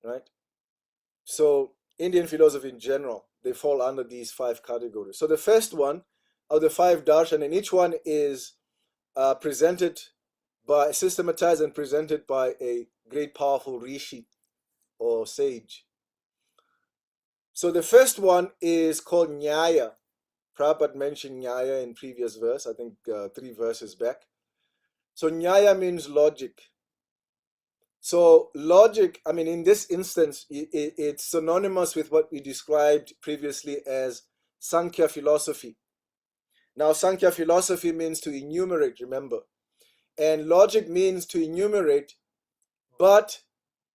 right? So Indian philosophy in general, they fall under these 5 categories. So the first one of the 5 darshan, and each one is systematized and presented by a great powerful rishi or sage. So the first one is called Nyaya. Prabhupada mentioned Nyaya in previous verse, I think 3 verses back. So Nyaya means logic. So logic, I mean, in this instance, it's synonymous with what we described previously as Sankhya philosophy. Now, Sankhya philosophy means to enumerate, remember. And logic means to enumerate, but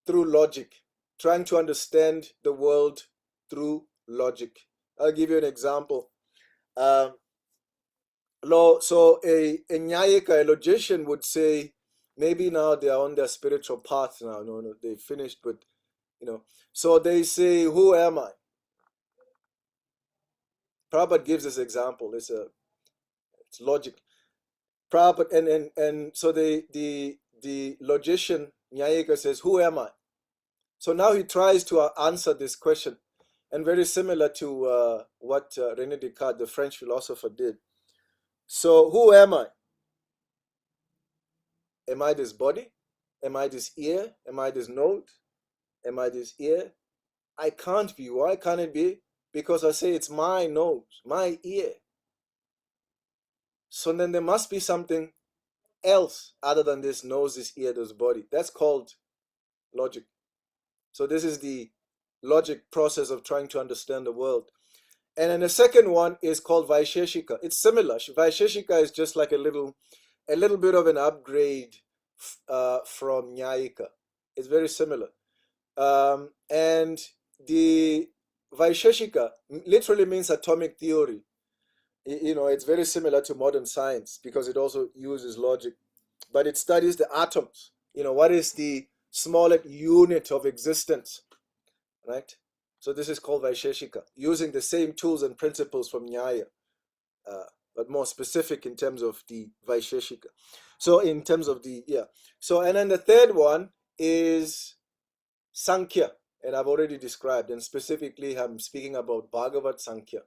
through logic, trying to understand the world through logic. I'll give you an example. So a Nyayika, a logician, would say, maybe now they are on their spiritual path now. No, they finished, but so they say, who am I? Prabhupada gives this example. It's logic. Prabhupada, and so the logician Nyayika says, who am I? So now he tries to answer this question, and very similar to what René Descartes, the French philosopher, did. So who am I? Am I this body? Am I this ear? Am I this nose? Am I this ear? I can't be. Why can't it be? Because I say it's my nose, my ear. So then there must be something else other than this nose, this ear, this body. That's called logic. So this is the logic process of trying to understand the world. And then the second one is called Vaisheshika. It's similar. Vaisheshika is just like a little bit of an upgrade from Nyayika. It's very similar. And the Vaisheshika literally means atomic theory. It's very similar to modern science because it also uses logic, but it studies the atoms. What is the smallest unit of existence, right? So this is called Vaisheshika, using the same tools and principles from Nyaya, but more specific in terms of the Vaisheshika. So in terms of and then the third one is Sankhya, and I've already described, and specifically I'm speaking about Bhagavat Sankhya.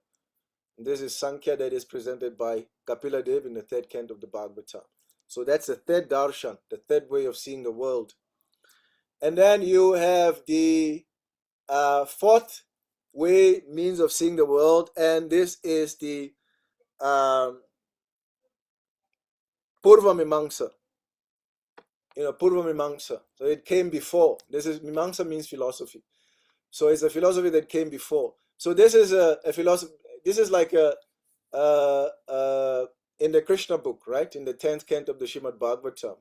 This is Sankhya that is presented by Kapila Dev in the 3rd canto of the Bhagavatam. So that's the 3rd darshan, the 3rd way of seeing the world. And then you have the Fourth way means of seeing the world, and this is the Purva Mimamsa. Purva Mimamsa. So it came before. This is Mimamsa means philosophy. So it's a philosophy that came before. So this is a philosophy. This is like in the Krishna book, right? In the 10th canto of the Srimad Bhagavatam.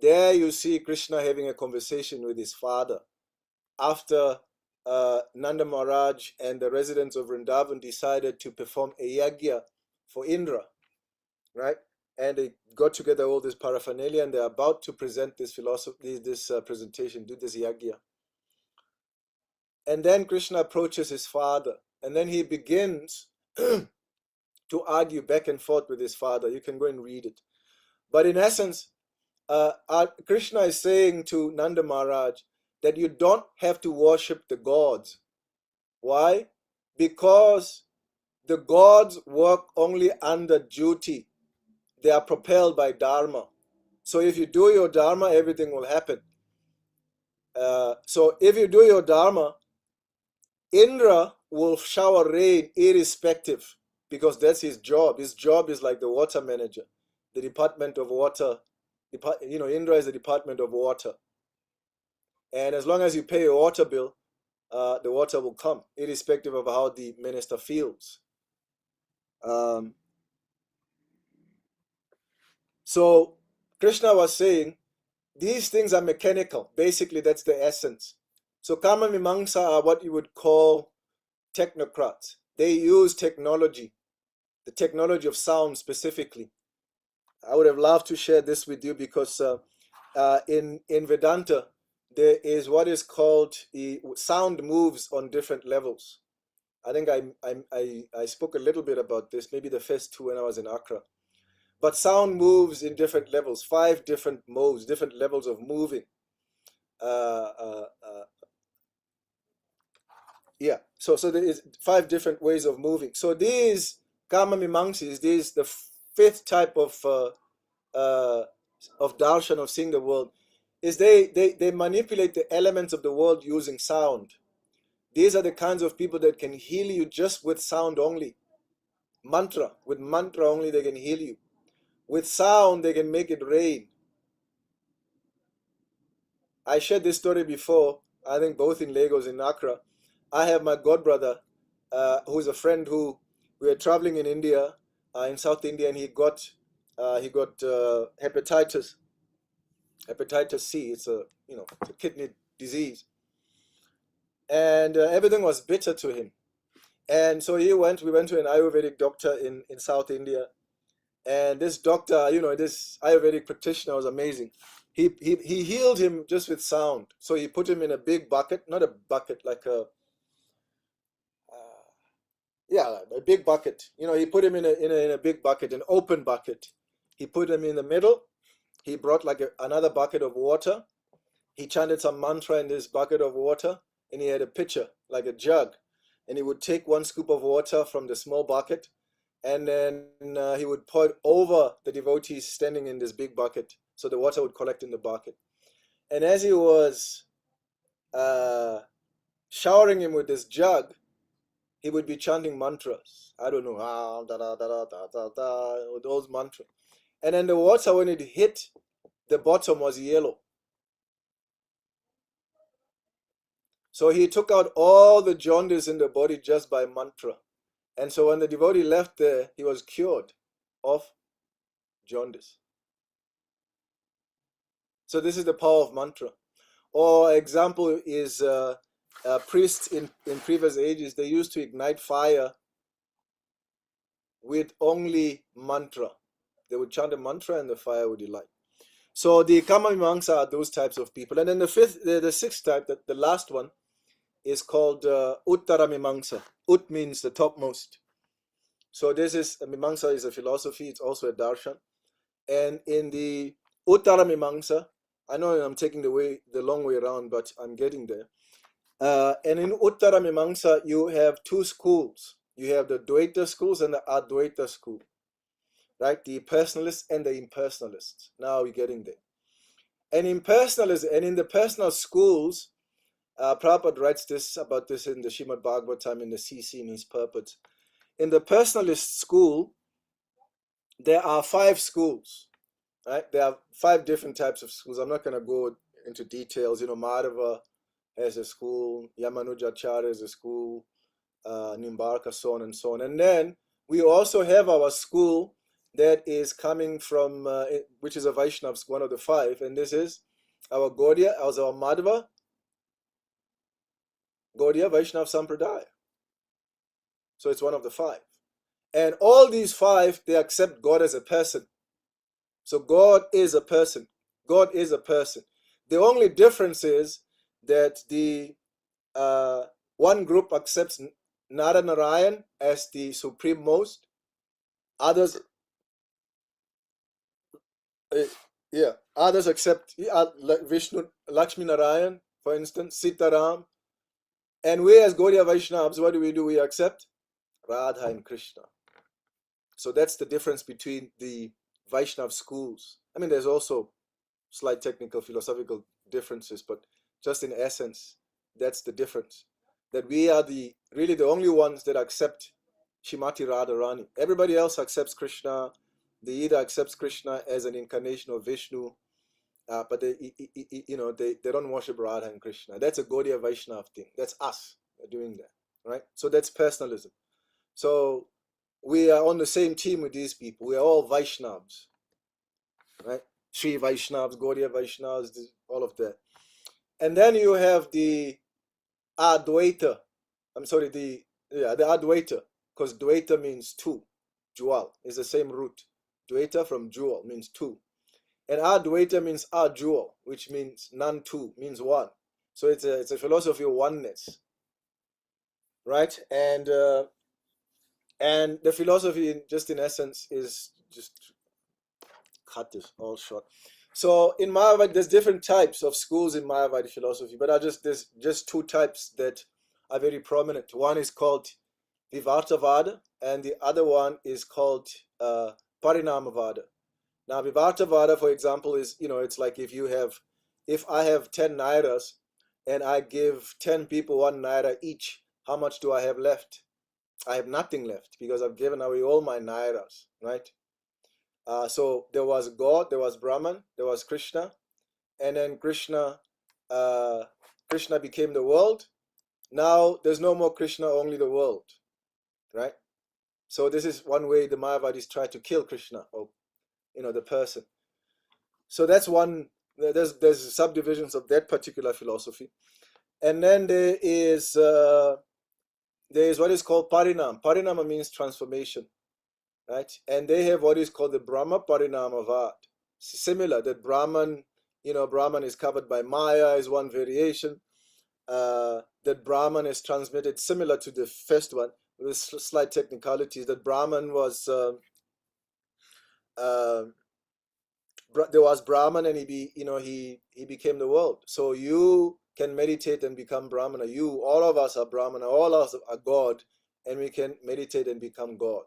There you see Krishna having a conversation with his father after Nanda Maharaj and the residents of Vrindavan decided to perform a yagya for Indra, right? And they got together all this paraphernalia, and they're about to present this philosophy, this presentation, do this yagya. And then Krishna approaches his father, and then he begins to argue back and forth with his father. You can go and read it. But in essence, Krishna is saying to Nanda Maharaj that you don't have to worship the gods. Why? Because the gods work only under duty. They are propelled by dharma. So if you do your dharma, everything will happen. So if you do your dharma, Indra will shower rain irrespective, because that's his job. His job is like the water manager, the Department of Water. Indra is the Department of Water. And as long as you pay your water bill, the water will come, irrespective of how the minister feels. So Krishna was saying, these things are mechanical. Basically, that's the essence. So Karma Mimamsa are what you would call technocrats. They use technology, the technology of sound specifically. I would have loved to share this with you because in Vedanta, there is what is called the sound moves on different levels. I think I spoke a little bit about this, maybe the first two when I was in Accra. But sound moves in different levels, 5 different modes, different levels of moving. So there is 5 different ways of moving. So these Karma Mimamsis, these the 5th type of darshan, of seeing the world, is they manipulate the elements of the world using sound. These are the kinds of people that can heal you just with sound only. With mantra only they can heal you. With sound they can make it rain. I shared this story before, I think both in Lagos, in Accra. I have my godbrother, who's a friend who, we were traveling in India, in South India, and he got hepatitis C. It's a kidney disease, and everything was bitter to him. And so we went to an Ayurvedic doctor in South India, and this doctor, this Ayurvedic practitioner was amazing. He healed him just with sound. So he put him in a big bucket, not a bucket, like a big bucket. He put him in a big bucket, an open bucket. He put him in the middle. He brought like another bucket of water. He chanted some mantra in this bucket of water, and he had a pitcher, like a jug, and he would take 1 scoop of water from the small bucket, and then he would pour it over the devotees standing in this big bucket, so the water would collect in the bucket. And as he was showering him with this jug, he would be chanting mantras. I don't know, those mantras. And then the water, when it hit the bottom, was yellow. So he took out all the jaundice in the body just by mantra. And so when the devotee left there, he was cured of jaundice. So this is the power of mantra. Or example is priests in previous ages, they used to ignite fire with only mantra. They would chant a mantra and the fire would light. So the Karma Mimamsa are those types of people. And then the 6th type, the last one, is called Uttara Mimamsa. Ut means the topmost. So this is, Mimamsa is a philosophy, it's also a darshan. And in the Uttara Mimamsa, I know I'm taking the long way around, but I'm getting there. And in Uttara Mimamsa, you have 2 schools. You have the Dvaita schools and the Advaita school, right? The personalists and the impersonalists. Now we're getting there. And in the personal schools, Prabhupada writes about this in the Srimad Bhagavatam in the CC in his purport. In the personalist school, there are 5 schools, right? There are 5 different types of schools. I'm not going to go into details. Madhava has a school, Yamanujacharya has a school, Nimbarka, so on and so on. And then we also have our school that is coming from, which is a Vaishnava, one of the 5, and this is our Gaudiya, our Madhava, Gaudiya Vaishnava Sampradaya. So it's one of the 5. And all these 5, they accept God as a person. So God is a person. God is a person. The only difference is that the one group accepts Narayan as the supreme most. Others, others accept Vishnu, Lakshmi Narayan, for instance, Sitaram. And we as Gaudiya Vaishnavas, what do? We accept Radha and Krishna. So that's the difference between the Vaishnav schools. I mean, there's also slight technical, philosophical differences, but just in essence, that's the difference. That we are really the only ones that accept Shrimati Radharani. Everybody else accepts Krishna. They either accepts Krishna as an incarnation of Vishnu, but they don't worship Radha and Krishna. That's a Gaudiya Vaishnav thing. That's us doing that, right? So that's personalism. So we are on the same team with these people. We are all Vaishnavas, right? Sri Vaishnavas, Gaudiya Vaishnavas, all of that. And then you have the Advaita. The Advaita, because Dvaita means 2. Jewel is the same root. Dvaita from jewel means 2. And Advaita means jewel, which means none 2, means 1. So it's a philosophy of oneness, right? And the philosophy, just in essence, is just cut this all short. So in Mayavadi, there's different types of schools in Mayavadi philosophy, but there's just 2 types that are very prominent. One is called Vivartavada, and the other one is called Parinamavada. Now, Vivartavada, for example, is, it's like if I have 10 nairas and I give 10 people 1 naira each, how much do I have left? I have nothing left because I've given away all my nairas, right? So there was God, there was Brahman, there was Krishna, and then Krishna became the world. Now there's no more Krishna, only the world, right? So this is one way the Mayavadis try to kill Krishna, or the person. So that's one. There's subdivisions of that particular philosophy, and then there is what is called Parinam. Parinama means transformation. Right? And they have what is called the Brahma Parinamavad. Similar, that Brahman is covered by Maya is one variation. That Brahman is transmitted similar to the first one, with slight technicalities. That Brahman was there was Brahman, and he became the world. So you can meditate and become Brahmana. All of us are Brahmana. All of us are God, and we can meditate and become God.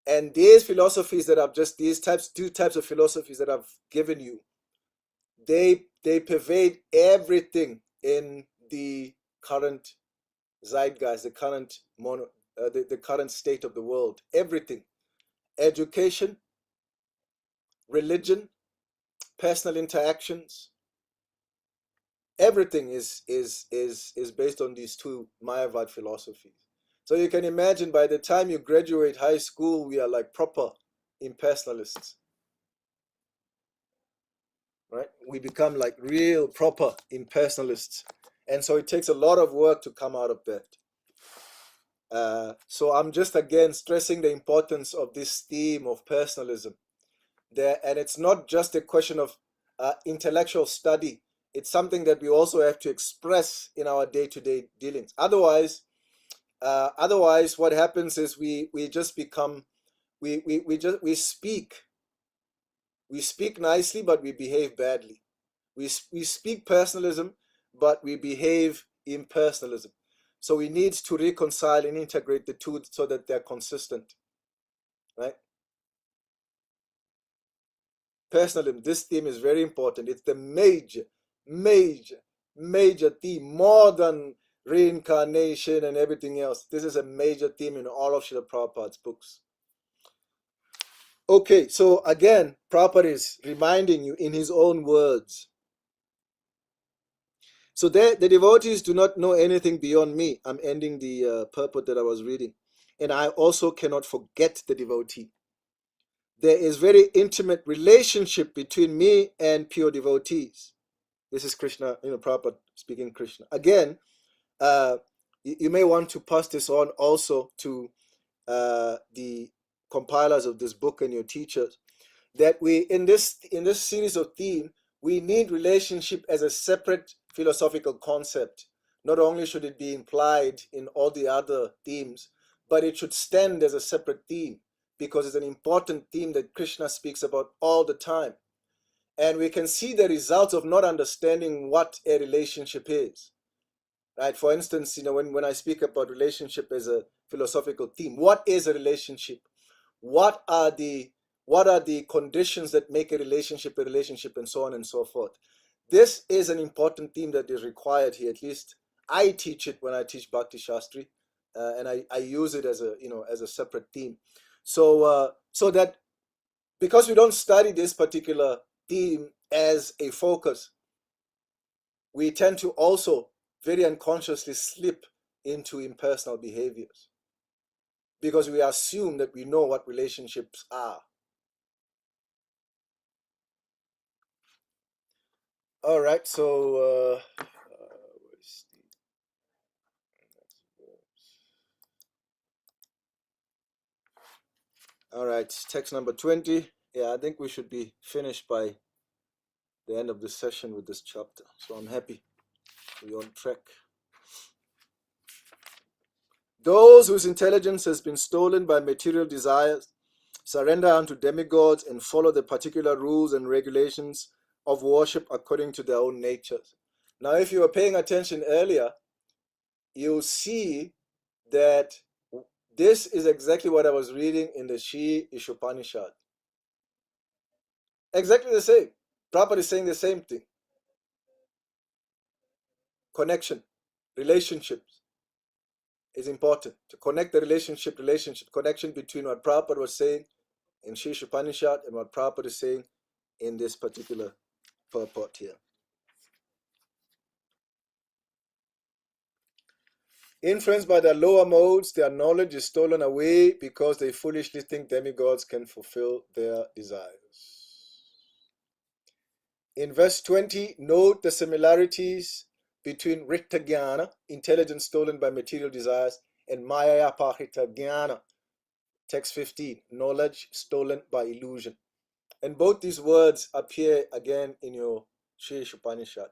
And these philosophies that I've just, 2 types of philosophies that I've given you, they pervade everything in the current zeitgeist, the current the current state of the world. Everything, education, religion, personal interactions, everything is based on these 2 Mayavad philosophies. So you can imagine, by the time you graduate high school, we are like proper impersonalists, right? We become like real proper impersonalists. And so it takes a lot of work to come out of that. So I'm just again stressing the importance of this theme of personalism. And it's not just a question of intellectual study. It's something that we also have to express in our day-to-day dealings. Otherwise, what happens is we just become, we speak nicely, but we behave badly. We speak personalism, but we behave impersonalism. So we need to reconcile and integrate the 2 so that they're consistent, right? Personalism, this theme is very important. It's the major major theme, more than reincarnation and everything else. This is a major theme in all of Srila Prabhupada's books. Okay, so again, Prabhupada is reminding you in his own words. So the devotees do not know anything beyond me. I'm ending the purport that I was reading. And I also cannot forget the devotee. There is very intimate relationship between me and pure devotees. This is Krishna, Prabhupada speaking Krishna. Again, you may want to pass this on also to the compilers of this book and your teachers, that we in this series of theme, we need relationship as a separate philosophical concept. Not only should it be implied in all the other themes, but it should stand as a separate theme, because it's an important theme that Krishna speaks about all the time. And we can see the results of not understanding what a relationship is. Right? For instance, when I speak about relationship as a philosophical theme, what is a relationship? What are the conditions that make a relationship, and so on and so forth? This is an important theme that is required here. At least I teach it when I teach Bhakti Sastri, and I use it as a separate theme. So that because we don't study this particular theme as a focus, we tend to also very unconsciously slip into impersonal behaviors, because we assume that we know what relationships are. All right, so all right, text number 20. Yeah, I think we should be finished by the end of this session with this chapter. So I'm happy we're on track. Those whose intelligence has been stolen by material desires surrender unto demigods and follow the particular rules and regulations of worship according to their own natures. Now, if you were paying attention earlier, you'll see that this is exactly what I was reading in the Sri Ishopanishad. Exactly the same. Prabhupada is saying the same thing. Connection, relationships is important. To connect the relationship, connection between what Prabhupada was saying in Sri Ishopanishad and what Prabhupada is saying in this particular purport here. Influenced by their lower modes, their knowledge is stolen away because they foolishly think demigods can fulfill their desires. In verse 20, note the similarities between Ritta Jnana, intelligence stolen by material desires, and Maya Pahita Jnana, text 15, knowledge stolen by illusion. And both these words appear again in your Sri Upanishad.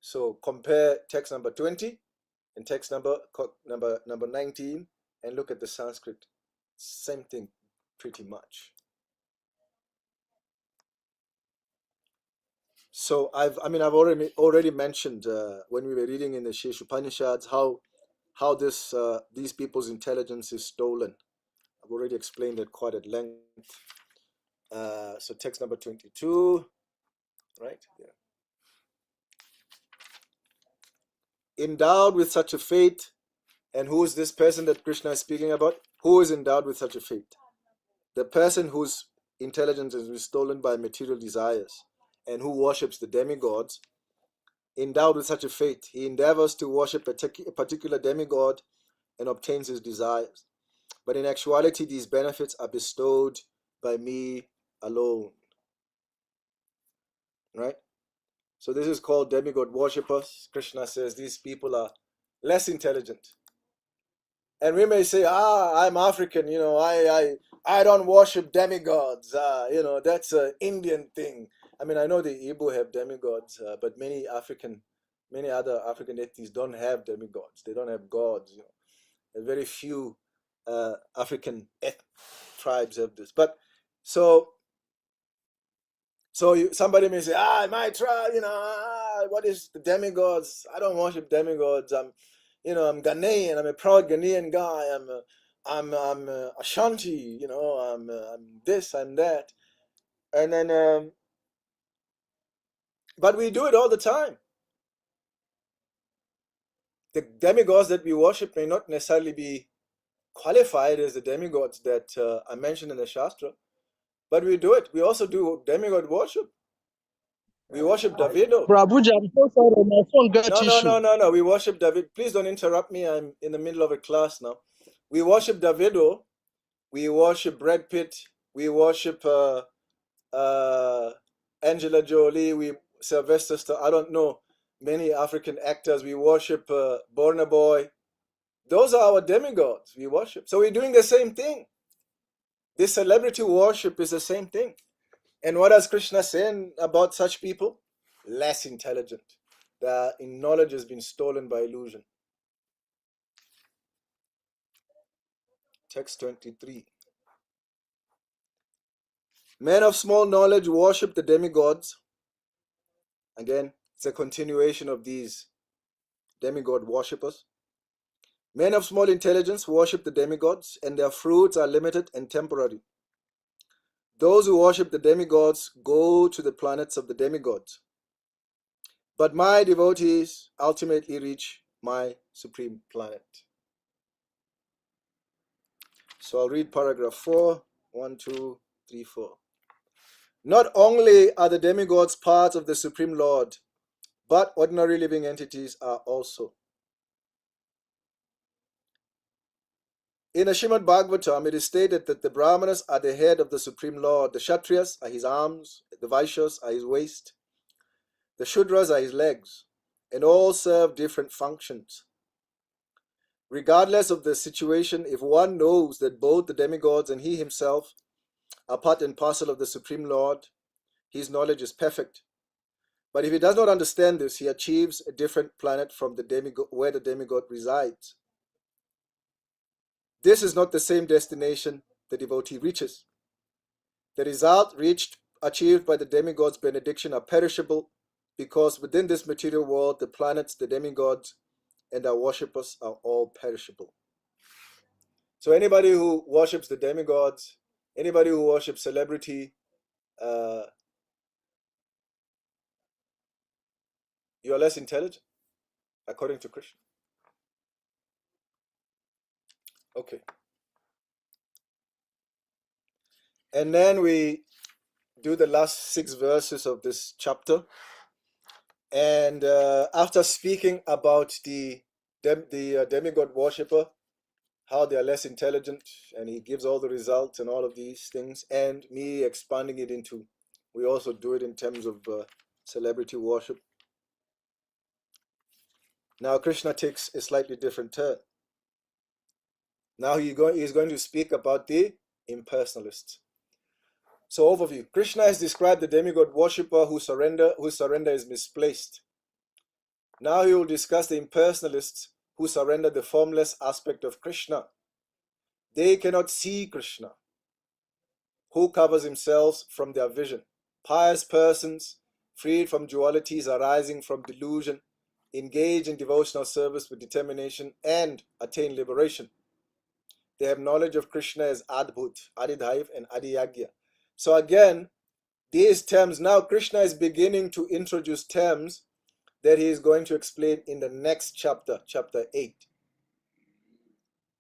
So compare text number 20 and text number 19, and look at the Sanskrit. Same thing, pretty much. So I've already mentioned when we were reading in the Sri Upanishads how these people's intelligence is stolen. I've already explained it quite at length. So text number 22, right? Yeah. Endowed with such a fate, and who is this person that Krishna is speaking about? Who is endowed with such a fate? The person whose intelligence is stolen by material desires and who worships the demigods, endowed with such a fate, he endeavors to worship a particular demigod and obtains his desires. But in actuality, these benefits are bestowed by me alone. Right? So this is called demigod worshippers. Krishna says these people are less intelligent. And we may say, I'm African, I don't worship demigods. That's an Indian thing. I mean, I know the Igbo have demigods, but many other African ethnies don't have demigods. They don't have gods. Very few African tribes have this. But so somebody may say, my tribe, what is the demigods? I don't worship demigods. I'm Ghanaian. I'm a proud Ghanaian guy. I'm Ashanti. I'm this. I'm that. And then, but we do it all the time. The demigods that we worship may not necessarily be qualified as the demigods that are mentioned in the Shastra, but we do it. We also do demigod worship. We worship Davido. Prabhuji, I'm so sorry, my phone got issue. No. We worship David. Please don't interrupt me. I'm in the middle of a class now. We worship Davido. We worship Brad Pitt. We worship Angela Jolie. Sylvester Stallone. I don't know, many African actors. We worship Burna Boy. Those are our demigods we worship. So we're doing the same thing. This celebrity worship is the same thing. And what does Krishna say about such people? Less intelligent. Their knowledge has been stolen by illusion. Text 23. Men of small knowledge worship the demigods. Again, it's a continuation of these demigod worshippers. Men of small intelligence worship the demigods, and their fruits are limited and temporary. Those who worship the demigods go to the planets of the demigods. But my devotees ultimately reach my supreme planet. So I'll read paragraph 4, 1, 2, 3, 4. Not only are the demigods parts of the Supreme Lord, but ordinary living entities are also. In the Srimad Bhagavatam, it is stated that the Brahmanas are the head of the Supreme Lord, the Kshatriyas are his arms, the Vaishyas are his waist, the Shudras are his legs, and all serve different functions. Regardless of the situation, if one knows that both the demigods and he himself are part and parcel of the Supreme Lord, his knowledge is perfect. But if he does not understand this, he achieves a different planet from the demigod, where the demigod resides. This is not the same destination the devotee reaches. The result achieved by the demigod's benediction are perishable, because within this material world, the planets, the demigods, and our worshippers are all perishable. So anybody who worships the demigods, anybody who worships celebrity, you are less intelligent, according to Krishna. Okay. And then we do the last 6 verses of this chapter. And after speaking about the demigod worshipper, how they are less intelligent, and he gives all the results and all of these things, and me expanding it into, we also do it in terms of celebrity worship. Now Krishna takes a slightly different turn. Now he's going to speak about the impersonalists. So overview. Krishna has described the demigod worshipper whose surrender is misplaced. Now he will discuss the impersonalists who surrender the formless aspect of Krishna. They cannot see Krishna, who covers himself from their vision. Pious persons, freed from dualities arising from delusion, engage in devotional service with determination and attain liberation. They have knowledge of Krishna as Adbhut, Adidhaiv, and Adiyagya. So again, these terms, now Krishna is beginning to introduce terms that he is going to explain in the next chapter, chapter 8.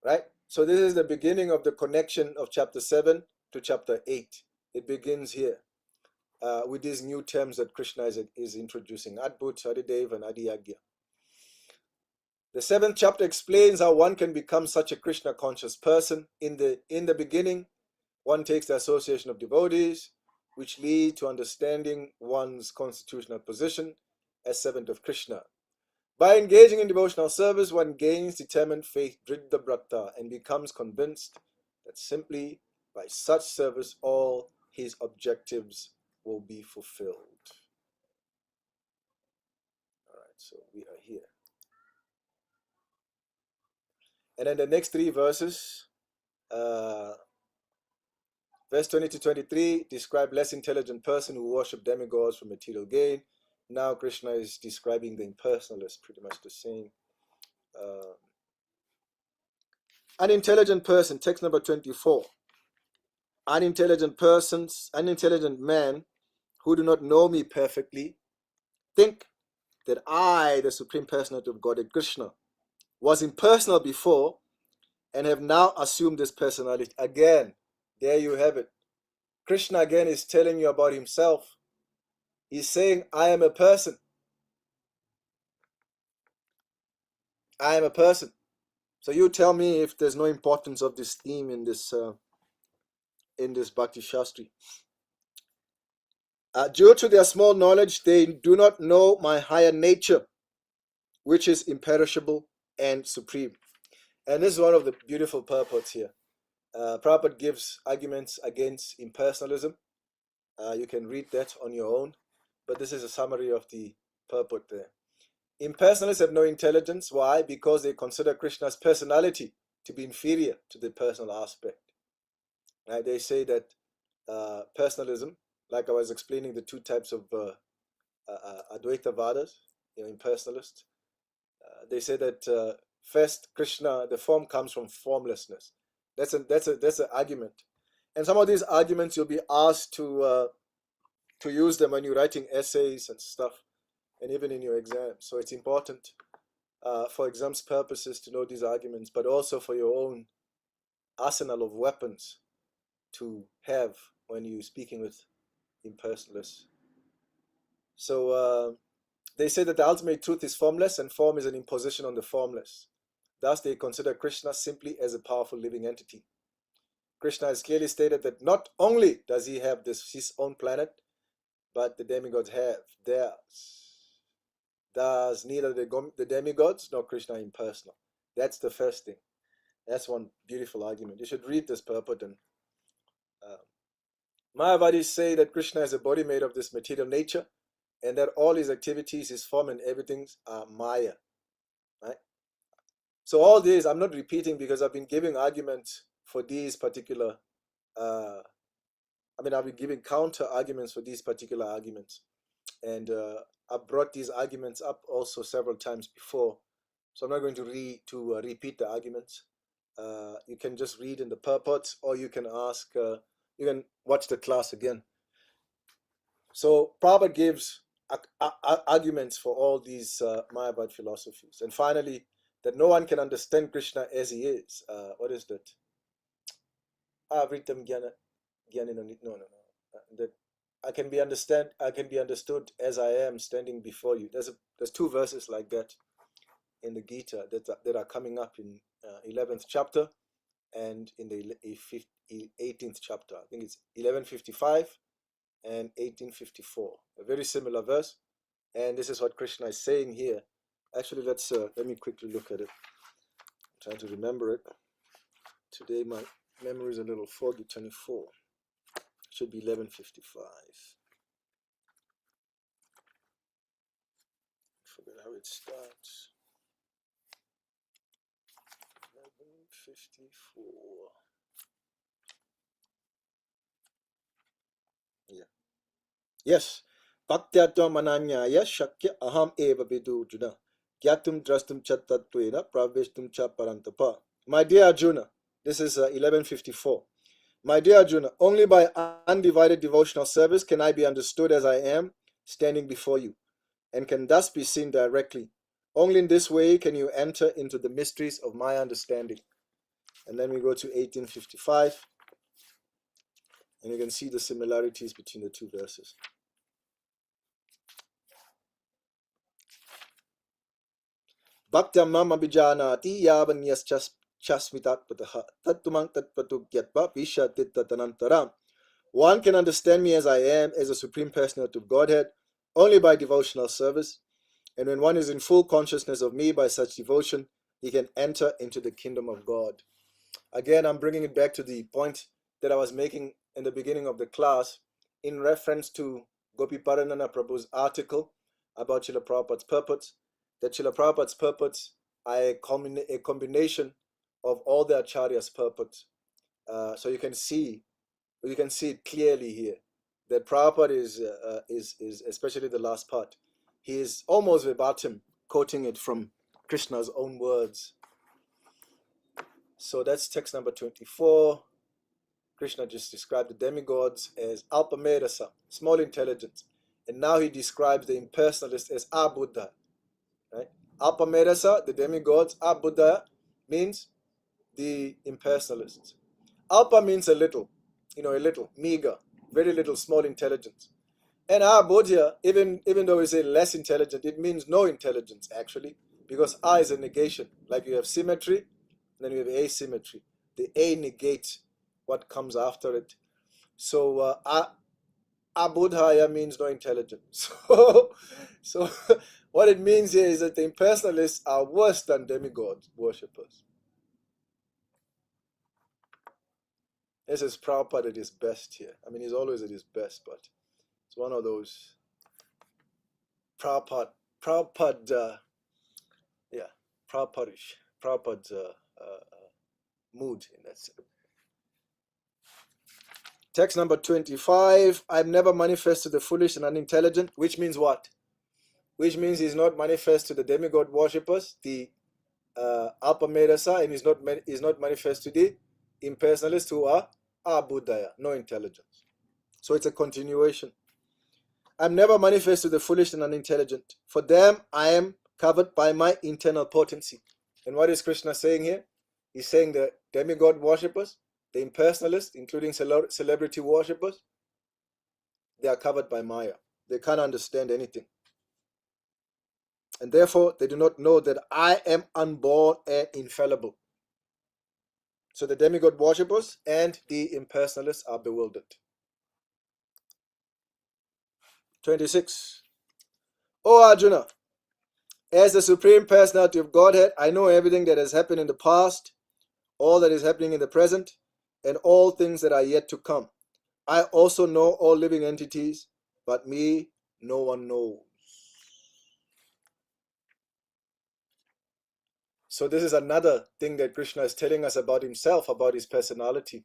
Right? So this is the beginning of the connection of chapter 7 to chapter 8. It begins here with these new terms that Krishna is introducing, Adbhut, Adidev, and Adiyagya. The 7th chapter explains how one can become such a Krishna conscious person. In the beginning, one takes the association of devotees, which lead to understanding one's constitutional position as servant of Krishna. By engaging in devotional service, one gains determined faith, Dridha Bhakta, and becomes convinced that simply by such service all his objectives will be fulfilled. All right, so we are here. And then the next 3 verses, verse 20 to 23, describe less intelligent person who worship demigods for material gain. Now Krishna is describing the impersonalists, pretty much the same. Unintelligent person, text number 24. Unintelligent men who do not know me perfectly think that I, the Supreme Personality of Godhead Krishna, was impersonal before and have now assumed this personality. Again, there you have it. Krishna again is telling you about himself. He's saying, I am a person. I am a person. So you tell me if there's no importance of this theme in this Bhakti Sastri. Due to their small knowledge, they do not know my higher nature, which is imperishable and supreme. And this is one of the beautiful purports here. Prabhupada gives arguments against impersonalism. You can read that on your own, but this is a summary of the purport there. Impersonalists have no intelligence. Why? Because they consider Krishna's personality to be inferior to the personal aspect. Right? They say that personalism, like I was explaining the two types of Advaita Vadas, impersonalists, they say that first Krishna, the form comes from formlessness. That's an argument, and some of these arguments you'll be asked to use them when you're writing essays and stuff, and even in your exams. So it's important for exams purposes to know these arguments, but also for your own arsenal of weapons to have when you're speaking with impersonalists. So they say that the ultimate truth is formless, and form is an imposition on the formless. Thus, they consider Krishna simply as a powerful living entity. Krishna has clearly stated that not only does he have his own planet, but the demigods have theirs. Thus, neither the demigods nor Krishna are impersonal. That's the first thing. That's one beautiful argument. You should read this purport. And Mayavadis say that Krishna is a body made of this material nature, and that all his activities, his form, and everything are Maya. Right? So all these, I'm not repeating because I've been giving arguments for these particular, I've been giving counter arguments for these particular arguments. And I've brought these arguments up also several times before. So I'm not going to repeat the arguments. You can just read in the purports, or you can ask, you can watch the class again. So Prabhupada gives arguments for all these Mayavad philosophies. And finally, that no one can understand Krishna as he is. What is that? Vritam Gyana no. That I can be understood as I am standing before you. There's two verses like that in the Gita that are coming up in 11th chapter and in the 18th chapter. I think it's 1155 and 1854. A very similar verse, and this is what Krishna is saying here. Actually, let me quickly look at it. I'm trying to remember it. Today my memory is a little foggy. 24. Should be 1155. Forget how it starts. 1154. Yeah. Yes. Bhaktyatam ananyaya shakya aham eva vidurjuna. Gyatum drastum chatattvena praveshtum cha parantapa. My dear Arjuna, this is 1154. My dear Arjuna, only by undivided devotional service can I be understood as I am, standing before you, and can thus be seen directly. Only in this way can you enter into the mysteries of my understanding. And then we go to 1855, and you can see the similarities between the two verses. Bhaktyam mama bijanati yavanyas chasmitatpataha tattumang tatpatu gyatva vishatitatanantaram. One can understand me as I am, as a Supreme Personality of Godhead, only by devotional service. And when one is in full consciousness of me by such devotion, he can enter into the kingdom of God. Again, I'm bringing it back to the point that I was making in the beginning of the class in reference to Gopi Paranana Prabhu's article about Srila Prabhupada's purports, that Srila Prabhupada's purports are a combination of all the Acharya's purports. So you can see it clearly here that Prabhupada is especially the last part. He is almost verbatim quoting it from Krishna's own words. So that's text number 24. Krishna just described the demigods as Alpamedasa, small intelligence. And now he describes the impersonalist as Abuddha. Right? Alpamerasa, the demigods. Buddha means the impersonalists. Alpa means a little, a little, meager, very little, small intelligence. And Bodhya, even though we say less intelligent, it means no intelligence actually, because is a negation. Like you have symmetry, then you have asymmetry. The A negates what comes after it. So Abudhaya means no intelligence. So what it means here is that the impersonalists are worse than demigod worshippers. This is Prabhupada at his best here. I mean, he's always at his best, but it's one of those Prabhupada, Prabhupada mood in that sense. Text number 25. I've never manifest to the foolish and unintelligent, which means what? Which means he's not manifest to the demigod worshippers, the Alpamerasa, and is not manifest to the impersonalists who are Buddhaya, no intelligence. So it's a continuation. I'm never manifest to the foolish and unintelligent. For them, I am covered by my internal potency. And what is Krishna saying here? He's saying the demigod worshippers, the impersonalists, including celebrity worshippers, they are covered by Maya. They can't understand anything. And therefore, they do not know that I am unborn and infallible. So the demigod worshippers and the impersonalists are bewildered. 26. O Arjuna, as the Supreme Personality of Godhead, I know everything that has happened in the past, all that is happening in the present, and all things that are yet to come. I also know all living entities, but me no one knows. So this is another thing that Krishna is telling us about himself, about his personality.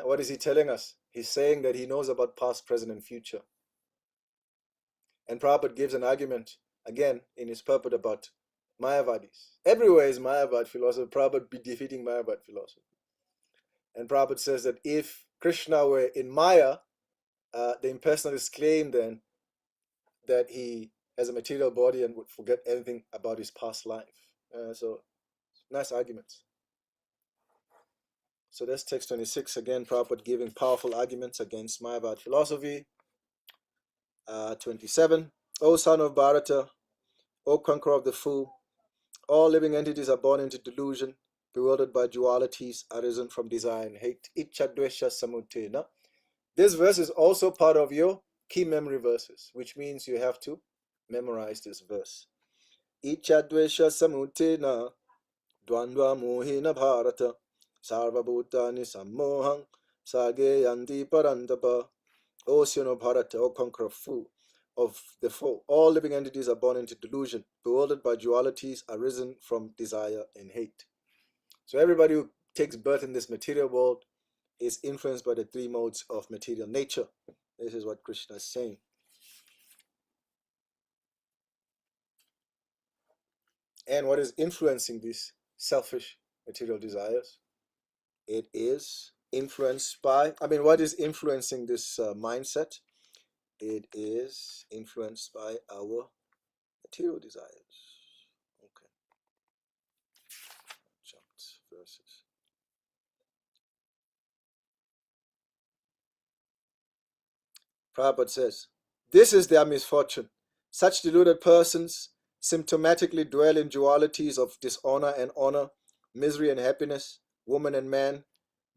What is he telling us? He's saying that he knows about past, present, and future. And Prabhupada gives an argument, again, in his purport about Mayavadis. Everywhere is Mayavad philosophy. Prabhupada be defeating Mayavad philosophy. And Prabhupada says that if Krishna were in Maya, the impersonalists claim then that he has a material body and would forget anything about his past life. So, nice arguments. So that's text 26, again, Prabhupada giving powerful arguments against Mayavad philosophy. 27, O son of Bharata, O conqueror of the fool, all living entities are born into delusion, bewildered by dualities arisen from desire and hate. Ichadvesha samutena. This verse is also part of your key memory verses, which means you have to memorize this verse. Ichadvesha samutena dvandva mohina bharata sarva bhutani sammohang sage yandi parandapa. O son of Bharata, O conqueror of the foe, all living entities are born into delusion, bewildered by dualities arisen from desire and hate. So everybody who takes birth in this material world is influenced by the three modes of material nature. This is what Krishna is saying. And what is influencing these selfish material desires? It is influenced by, what is influencing this mindset? It is influenced by our material desires. Okay. Jumped verses. Prabhupada says, this is their misfortune. Such deluded persons symptomatically dwell in dualities of dishonor and honor, misery and happiness, woman and man,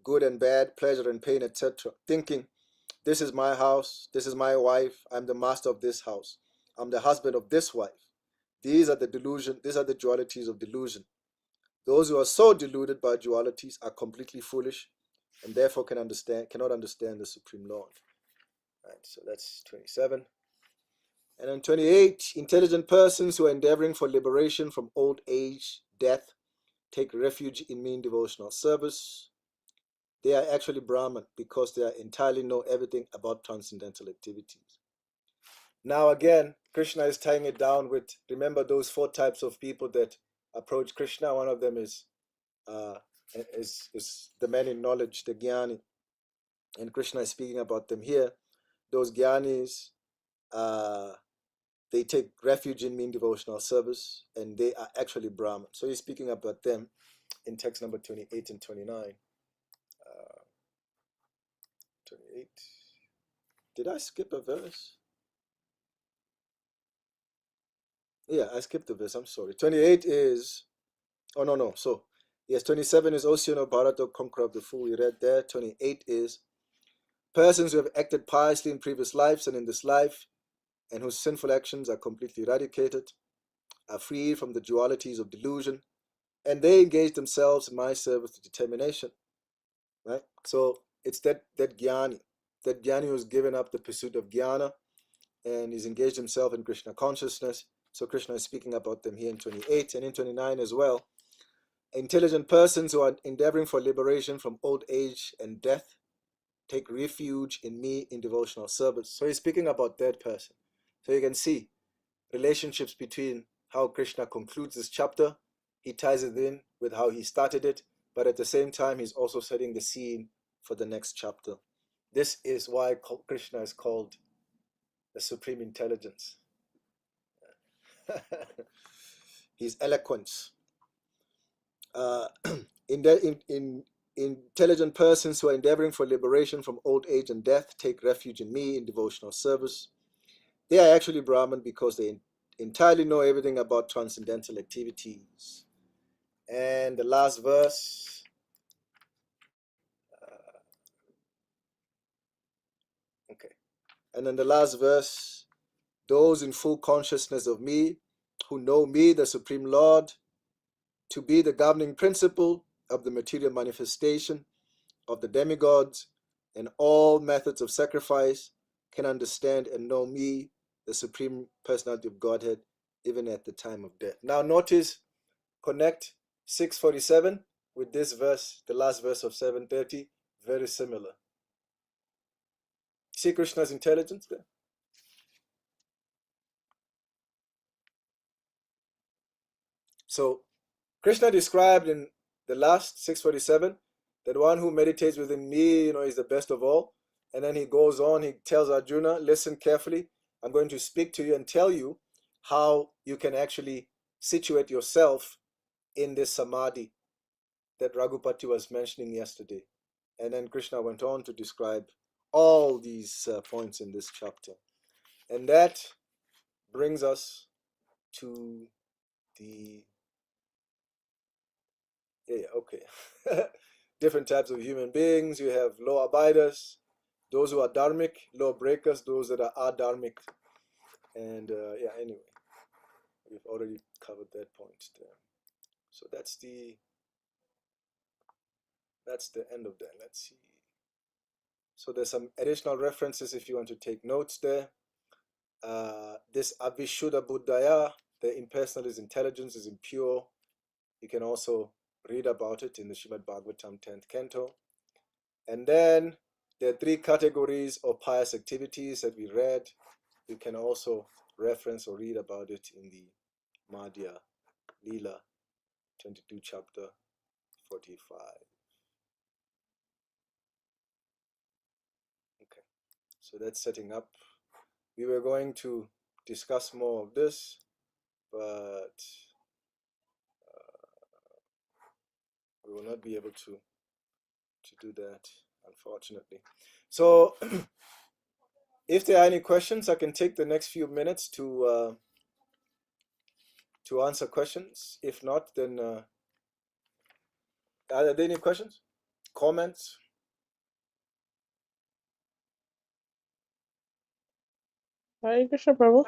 good and bad, pleasure and pain, etc., thinking, this is my house, this is my wife, I'm the master of this house, I'm the husband of this wife. These are the dualities of delusion. Those who are so deluded by dualities are completely foolish and therefore cannot understand the Supreme Lord. Right, so that's 27. And then 28, intelligent persons who are endeavoring for liberation from old age, death, take refuge in mean devotional service. They are actually Brahman because they entirely know everything about transcendental activities. Now again, Krishna is tying it down with, remember those 4 types of people that approach Krishna. One of them is the man in knowledge, the Jnani. And Krishna is speaking about them here. Those Jnanis they take refuge in me in devotional service, and they are actually Brahman. So he's speaking about them in text number 28 and 29. 28. Did I skip a verse? Yeah, I skipped the verse. I'm sorry. 28 is, oh, no. So, yes, 27 is Oceano Bharata, conqueror of the fool. We read there. 28 is persons who have acted piously in previous lives and in this life, and whose sinful actions are completely eradicated, are free from the dualities of delusion, and they engage themselves in my service with determination. Right? So it's that jnani who's given up the pursuit of jnana and he's engaged himself in Krishna consciousness. So Krishna is speaking about them here in 28 and in 29 as well. Intelligent persons who are endeavoring for liberation from old age and death take refuge in me in devotional service. So he's speaking about that person. So you can see relationships between how Krishna concludes this chapter. He ties it in with how he started it, but at the same time, he's also setting the scene for the next chapter. This is why Krishna is called the Supreme Intelligence. His eloquence. Intelligent persons who are endeavoring for liberation from old age and death take refuge in me in devotional service. They are actually Brahman because they entirely know everything about transcendental activities. And the last verse, and then the last verse, those in full consciousness of me, who know me, the Supreme Lord, to be the governing principle of the material manifestation of the demigods and all methods of sacrifice, can understand and know me, the Supreme Personality of Godhead, even at the time of death. Now notice, connect 647 with this verse, the last verse of 730, very similar. See Krishna's intelligence there? So Krishna described in the last 647 that one who meditates within me, is the best of all. And then he goes on, he tells Arjuna, listen carefully, I'm going to speak to you and tell you how you can actually situate yourself in this samadhi that Raghupati was mentioning yesterday. And then Krishna went on to describe all these points in this chapter. And that brings us to the different types of human beings. You have law abiders, those who are dharmic, law breakers, those that are adharmic. And anyway, we've already covered that point there. So that's the end of that. Let's see. So there's some additional references if you want to take notes there. This Avishuddha Buddhaya, the impersonalist intelligence, is impure. You can also read about it in the Srimad Bhagavatam 10th canto. And then there are 3 categories of pious activities that we read. You can also reference or read about it in the Madhya Leela 22 chapter 45. Okay, so that's setting up. We were going to discuss more of this, but we will not be able to do that, unfortunately. So if there are any questions, I can take the next few minutes to answer questions. If not, then are there any questions, comments? Hare Krishna, Prabhu.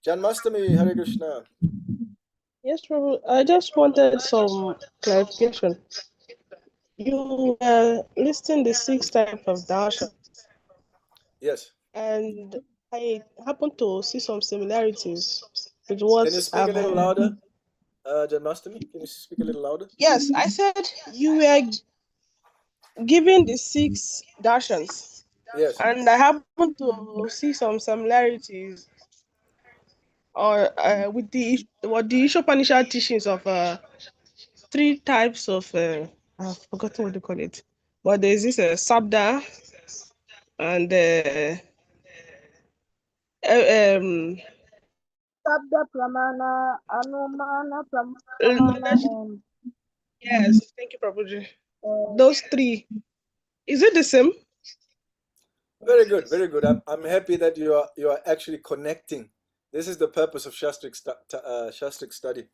Janmastami, Hare Krishna. Yes, Prabhu. I just wanted some clarification. You were listing the 6 types of darshan. Yes. And I happen to see some similarities with what Can you speak a little louder, Janmastami? Can you speak a little louder? Yes, I said you were given the 6 darshans. Yes. And I happen to see some similarities or with the Ishopanishad teachings of 3 types of I've forgotten what they call it. But there's this sabda and Sabda Pramana, Anumana Pramana, and Yes, thank you, Prabhuji. Those three. Is it the same? Very good, very good. I'm happy that you are actually connecting. This is the purpose of Shastric study.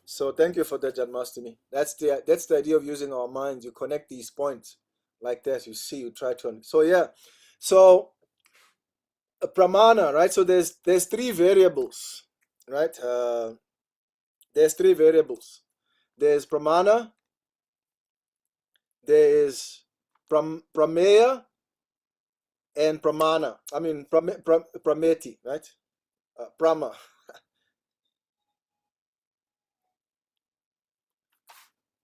So thank you for that, Janmastami. That's the idea of using our minds. You connect these points like this. You see, you try to. So yeah, so a pramana, right? So there's three variables, right? There's three variables. There's pramana. There is prameya and pramana. I mean prameti, right? Prama.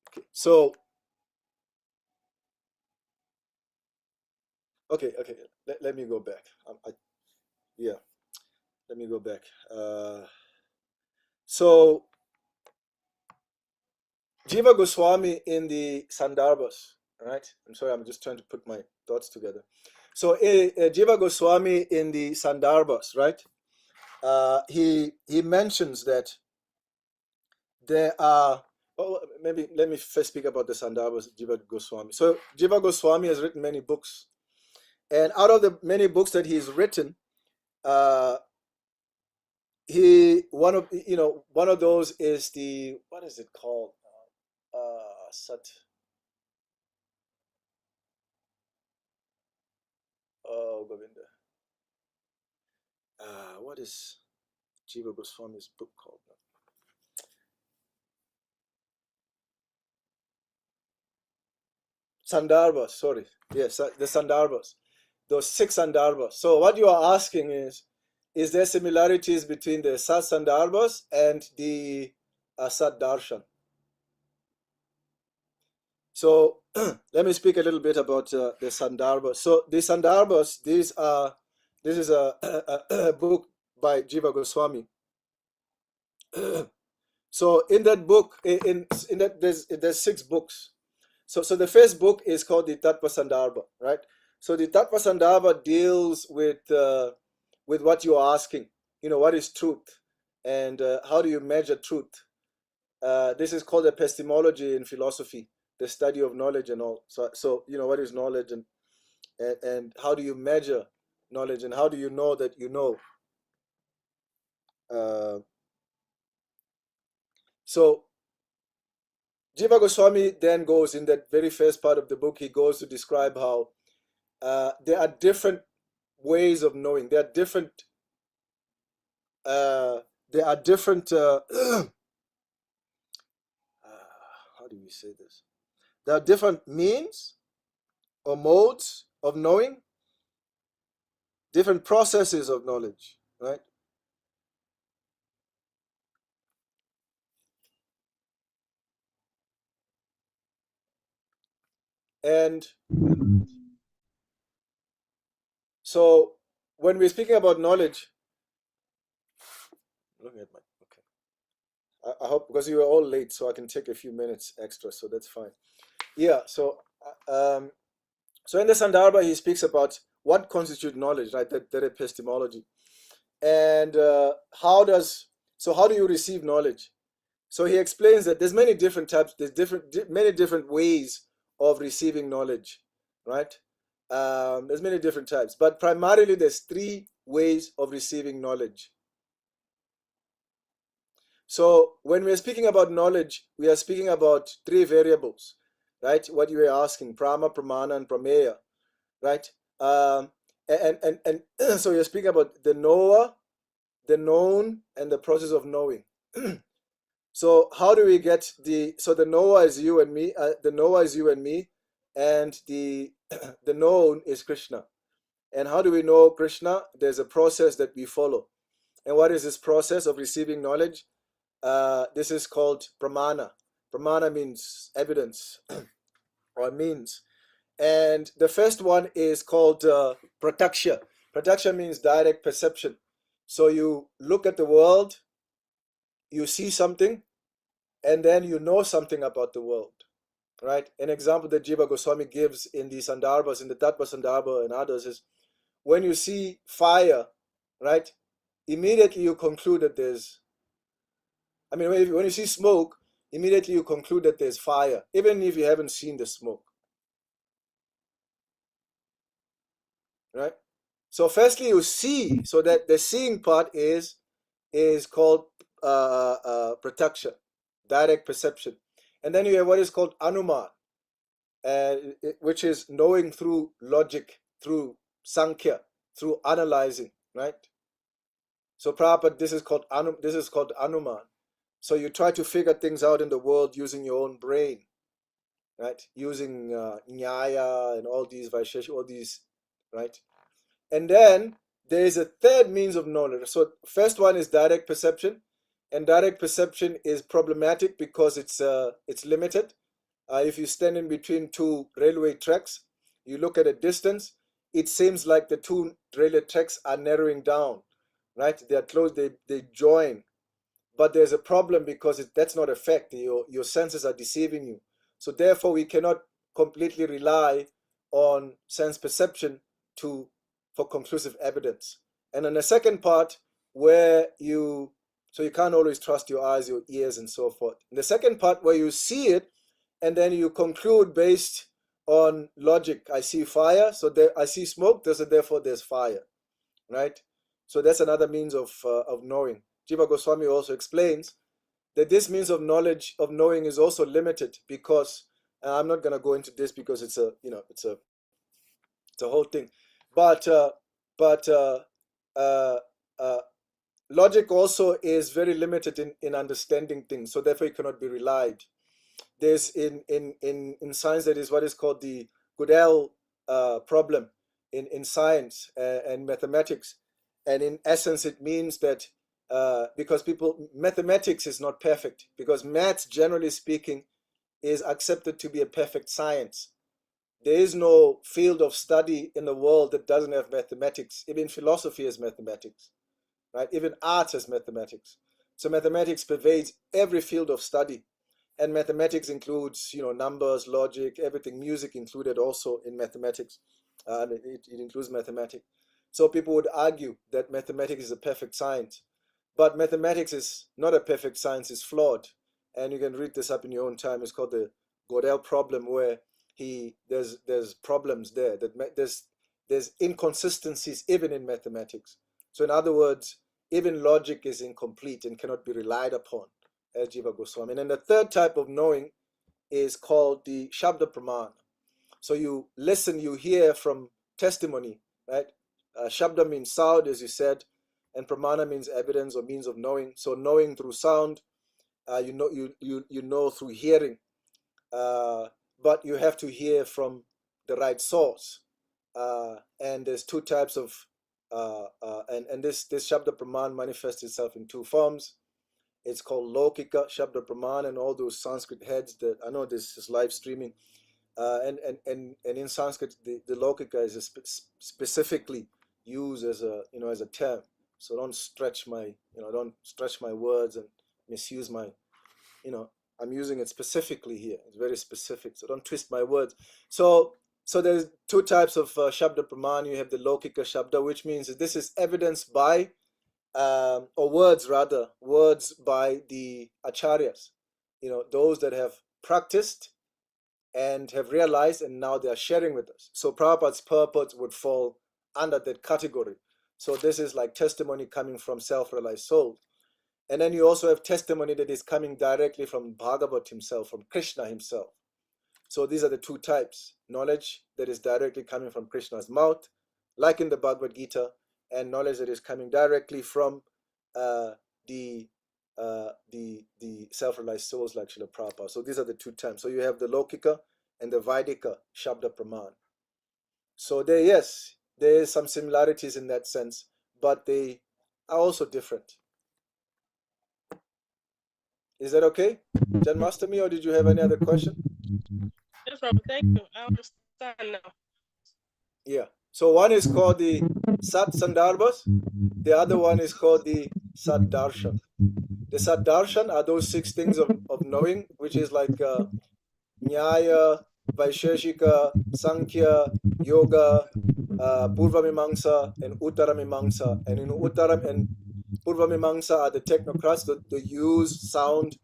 Okay. So okay. Let me go back. Yeah. Let me go back. So Jiva Goswami in the Sandarbhas, right? I'm sorry, I'm just trying to put my thoughts together. So Jiva Goswami in the Sandarbhas, right? He mentions that there are. Oh, maybe let me first speak about the Sandarbhas, Jiva Goswami. So Jiva Goswami has written many books, and out of the many books that he's written, one of those is the, what is it called? Sat. Oh, Govinda. What is Jiva Goswami's book called? Sandarbhas, sorry. Yes, the Sandarbhas. Those 6 Sandarbhas. So what you are asking is there similarities between the Sat Sandarbhas and the Sat Darshan? So let me speak a little bit about the Sandarbhas. So the Sandarbhas, this is a book by Jiva Goswami. So in that book, in that there's 6 books. So the first book is called the Tattva Sandarbha, right? So the Tattva Sandarbha deals with what you are asking. What is truth, and how do you measure truth? This is called epistemology in philosophy, the study of knowledge and all. So what is knowledge, and how do you measure knowledge, and how do you know that you know? So Jiva Goswami then goes, in that very first part of the book, he goes to describe how there are different ways of knowing. There are different how do we say this? There are different means or modes of knowing, different processes of knowledge, right? And so when we're speaking about knowledge, looking at my, okay, I hope, because you were all late, so I can take a few minutes extra, so that's fine. Yeah, so in the Sandarbha, he speaks about what constitutes knowledge, right? That epistemology. And how do you receive knowledge? So he explains that there's many different types, many different ways of receiving knowledge, right? There's many different types, but primarily there's 3 ways of receiving knowledge. So when we're speaking about knowledge, we are speaking about 3 variables, right? What you were asking, prama, pramana, and prameya, right? And so you're speaking about the knower, the known, and the process of knowing. So how do we get the knower is you and me, the knower is you and me, and the the known is Krishna. And how do we know Krishna? There's a process that we follow. And what is this process of receiving knowledge? This is called pramana. Pramana means evidence or means. And the first one is called prataksha. Prataksha means direct perception. So you look at the world, you see something, and then you know something about the world, right? An example that Jiva Goswami gives in the Sandarbhas, in the Tattva Sandarbha and others, is when you see fire, right? immediately you conclude that there's, I mean, when you see smoke, immediately you conclude that there's fire, even if you haven't seen the smoke. Right? So firstly, you see, so that the seeing part is called pratyaksha, direct perception. And then you have what is called anuman, which is knowing through logic, through sankhya, through analyzing, right? So Prabhupada, this is called anuman. So you try to figure things out in the world using your own brain, right? Using nyaya and all these vaisheshika, all these, right? And then there is a third means of knowledge. So first one is direct perception, and direct perception is problematic because it's limited. If you stand in between two railway tracks, you look at a distance, it seems like the two railway tracks are narrowing down, right? They are close, they join, but there's a problem because that's not a fact. Your senses are deceiving you. So therefore, we cannot completely rely on sense perception for conclusive evidence. And then the second part, so you can't always trust your eyes, your ears, and so forth. And the second part, where you see it, and then you conclude based on logic. I see fire, so I see smoke, so therefore there's fire, right? So that's another means of knowing. Jiva Goswami also explains that this means of knowing is also limited because I'm not going to go into this because it's a whole thing, but logic also is very limited in understanding things, so therefore it cannot be relied. There's in science, that is what is called the Gödel problem in science and mathematics, and in essence it means that because mathematics is not perfect, because maths, generally speaking, is accepted to be a perfect science. There is no field of study in the world that doesn't have mathematics. Even philosophy has mathematics, right? Even art has mathematics. So mathematics pervades every field of study, and mathematics includes, numbers, logic, everything, music included also in mathematics. It includes mathematics. So people would argue that mathematics is a perfect science, but mathematics is not a perfect science, it's flawed. And you can read this up in your own time. It's called the Gödel problem, where there's problems there, that there's inconsistencies even in mathematics. So in other words, even logic is incomplete and cannot be relied upon, as Jiva Goswami. And then the third type of knowing is called the Shabda Pramana. So you listen, you hear from testimony, right? Shabda means sound, as you said, and Pramana means evidence or means of knowing. So knowing through sound, you know through hearing, but you have to hear from the right source. And there's two types of, and this Shabda Praman manifests itself in two forms. It's called Lokika Shabda Praman, and all those Sanskrit heads that I know this is live streaming. And in Sanskrit, the Lokika is specifically used as a term. So don't stretch my words and misuse my, I'm using it specifically here. It's very specific, so don't twist my words. So there's two types of Shabda Praman. You have the Lokika Shabda, which means that this is evidence by, or words by the Acharyas, those that have practiced and have realized, and now they are sharing with us. So Prabhupada's purport would fall under that category. So this is like testimony coming from self-realized souls. And then you also have testimony that is coming directly from Bhagavat himself, from Krishna himself. So these are the two types: knowledge that is directly coming from Krishna's mouth, like in the Bhagavad Gita, and knowledge that is coming directly from the self-realized souls like Srila Prabhupada. So these are the two types. So you have the Lokika and the Vaidika Shabda Praman. So there is some similarities in that sense, but they are also different. Is that okay, Janmastami, or did you have any other question? Yes, Robert, thank you. I understand now. Yeah. So one is called the Sat Sandarbhas, the other one is called the Sat Darshan. The Sat Darshan are those 6 things of knowing, which is like Nyaya, Vaisheshika, Sankhya, Yoga, Purva Mimamsa, and Uttara Mimamsa. And in Uttaram, and Purva Mimamsa are the technocrats that use sound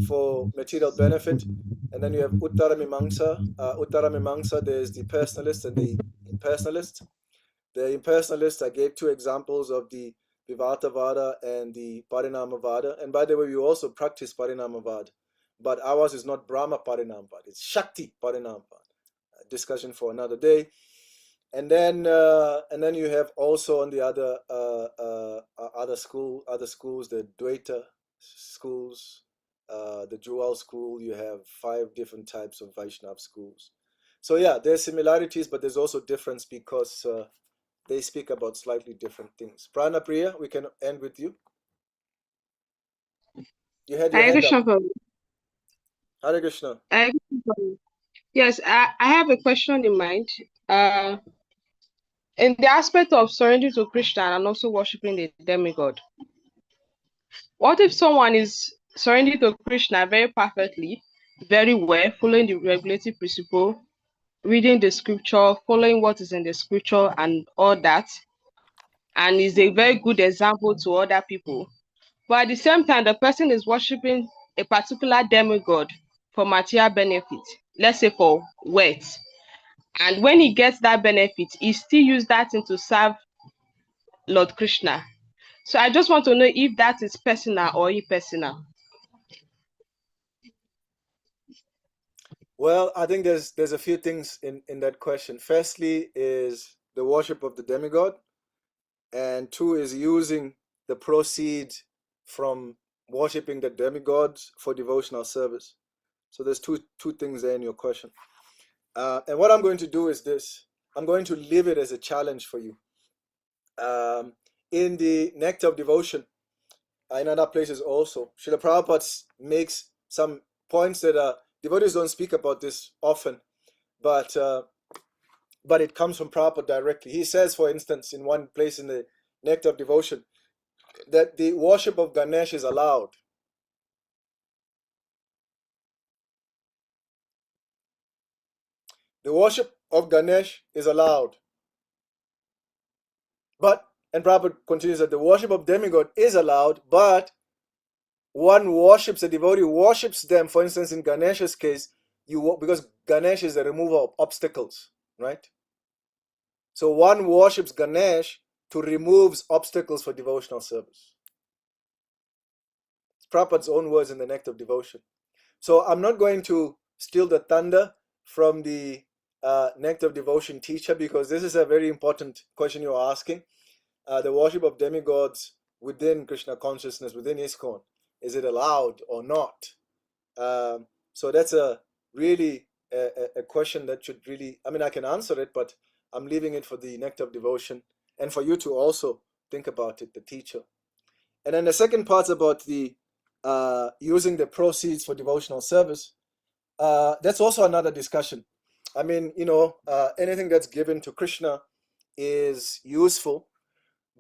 for material benefit. And then you have Uttara Mimamsa, there's the personalist and the impersonalist. The impersonalist, I gave two examples of the Vivartavada and the Parinamavada. And by the way, we also practice Parinamavada. But ours is not Brahma Parinamavada, it's Shakti Parinamavada. Discussion for another day. And then you have also on the other schools, the Dvaita schools, the Jewel school. You have 5 different types of Vaishnav schools. So yeah, there's similarities, but there's also difference because they speak about slightly different things. Prana Priya, we can end with you. You had your hand up. Hare Krishna. Yes, I have a question in mind. In the aspect of surrendering to Krishna and also worshiping the demigod, what if someone is surrendering to Krishna very perfectly, very well, following the regulative principle, reading the scripture, following what is in the scripture and all that, and is a very good example to other people, but at the same time, the person is worshiping a particular demigod for material benefit, let's say for wealth. And when he gets that benefit, he still use that thing to serve Lord Krishna. So I just want to know if that is personal or impersonal. Well, I think there's a few things in that question. Firstly is the worship of the demigod, and 2 is using the proceeds from worshiping the demigods for devotional service. So there's two things there in your question. And what I'm going to do is this. I'm going to leave it as a challenge for you. In the Nectar of Devotion, in other places also, Srila Prabhupada makes some points that devotees don't speak about this often, but it comes from Prabhupada directly. He says, for instance, in one place in the Nectar of Devotion, that the worship of Ganesh is allowed. The worship of Ganesh is allowed. But, and Prabhupada continues that the worship of demigod is allowed, but one worships, a devotee worships them, for instance, in Ganesha's case, because Ganesh is the remover of obstacles, right? So one worships Ganesh to remove obstacles for devotional service. It's Prabhupada's own words in the Nectar of Devotion. So I'm not going to steal the thunder from the Nectar of Devotion teacher, because this is a very important question you're asking. The worship of demigods within Krishna consciousness, within ISKCON, is it allowed or not? So that's a really a question that should really, I mean, I can answer it, but I'm leaving it for the Nectar of Devotion and for you to also think about it, the teacher. And then the second part's about the using the proceeds for devotional service. That's also another discussion. I mean, anything that's given to Krishna is useful,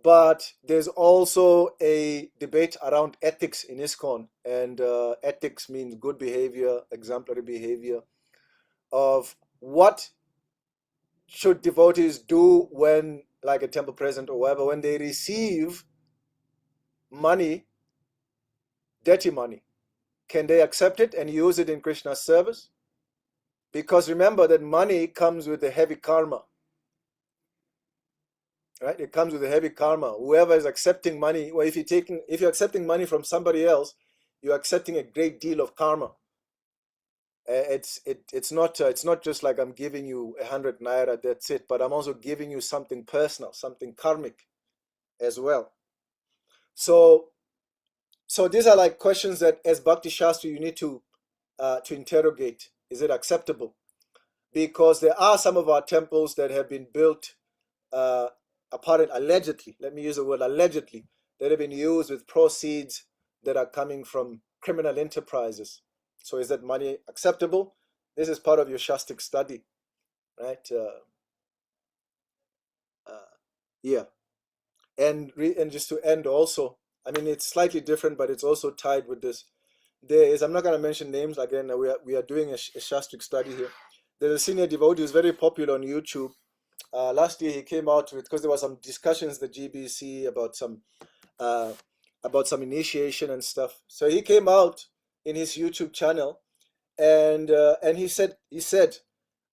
but there's also a debate around ethics in ISKCON, and ethics means good behavior, exemplary behavior, of what should devotees do when, like a temple present or whatever, when they receive money, dirty money. Can they accept it and use it in Krishna's service? Because remember that money comes with a heavy karma. Right? It comes with a heavy karma. Whoever is accepting money, well, if you're accepting money from somebody else, you're accepting a great deal of karma. It's not just like I'm giving you 100 naira, that's it, but I'm also giving you something personal, something karmic as well. So these are like questions that as Bhakti Sastri you need to interrogate. Is it acceptable? Because there are some of our temples that have been built allegedly, let me use the word allegedly, that have been used with proceeds that are coming from criminal enterprises. So is that money acceptable? This is part of your Shastic study, right? Yeah. And just to end also, I mean, it's slightly different, but it's also tied with this. There is, I'm not going to mention names again, we are doing a Shastic study here. There's a senior devotee who's very popular on YouTube. Last year he came out with, because there were some discussions at the GBC about some about some initiation and stuff. So he came out in his YouTube channel, and he said,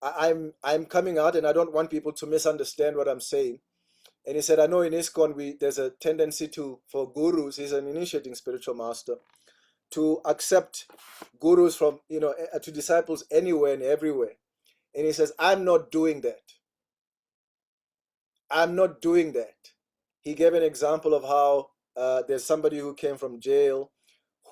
I'm coming out, and I don't want people to misunderstand what I'm saying. And he said, I know in ISKCON there's a tendency for gurus, he's an initiating spiritual master, to accept gurus from, to disciples anywhere and everywhere. And he says, I'm not doing that. I'm not doing that. He gave an example of how there's somebody who came from jail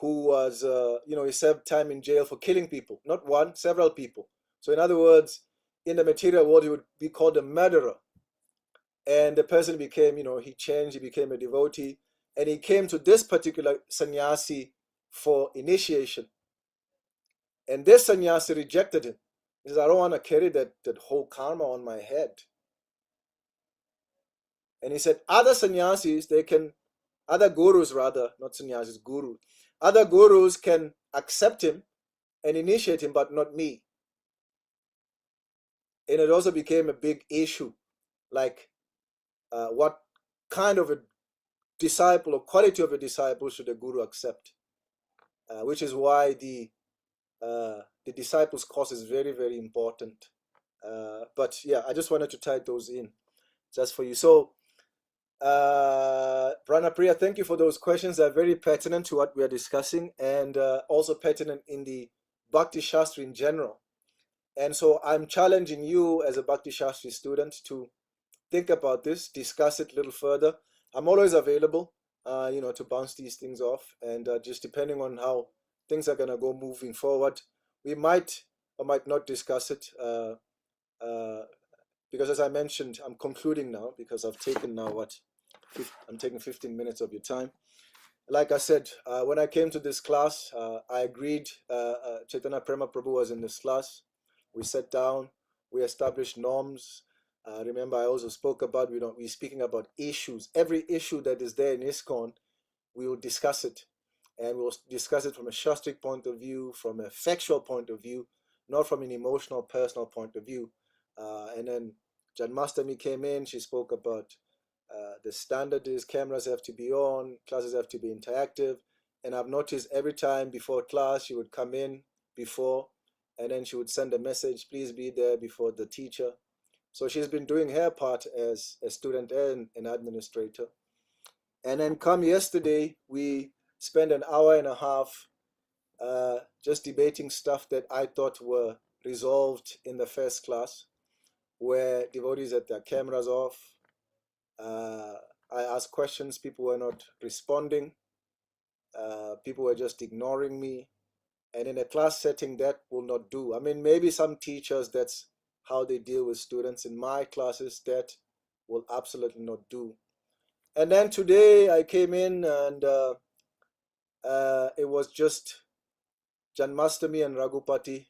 who was, he served time in jail for killing people, not one, several people. So in other words, in the material world, he would be called a murderer. And the person became, he changed, he became a devotee, and he came to this particular sannyasi for initiation. And this sannyasi rejected him. He says, I don't want to carry that whole karma on my head. And he said, other sannyasis, other gurus rather, not sannyasis, gurus, other gurus can accept him and initiate him, but not me. And it also became a big issue, like what kind of a disciple or quality of a disciple should a guru accept, which is why the disciples course is very, very important. But yeah, I just wanted to tie those in just for you. So Pranapriya, thank you for those questions. They're very pertinent to what we are discussing, and also pertinent in the Bhakti Sastri in general. And so I'm challenging you as a Bhakti Sastri student to think about this, discuss it a little further. I'm always available, to bounce these things off, and just depending on how things are going to go moving forward, we might or might not discuss it, because as I mentioned, I'm concluding now because I've taken now I'm taking 15 minutes of your time. Like I said, when I came to this class, I agreed, Chaitanya Prema Prabhu was in this class. We sat down, we established norms. Remember, I also spoke about, we're speaking about issues. Every issue that is there in ISKCON, we will discuss it. And we'll discuss it from a Shastric point of view, from a factual point of view, not from an emotional, personal point of view. And then Janmastami came in, she spoke about the standard is cameras have to be on, classes have to be interactive. And I've noticed every time before class, she would come in before, and then she would send a message, please be there before the teacher. So she's been doing her part as a student and an administrator. And then come yesterday, we spent an hour and a half just debating stuff that I thought were resolved in the first class, where devotees had their cameras off. I asked questions, people were not responding. People were just ignoring me. And in a class setting, that will not do. I mean, maybe some teachers, that's how they deal with students. In my classes, that will absolutely not do. And then today I came in, and it was just Janmastami and Raghupati.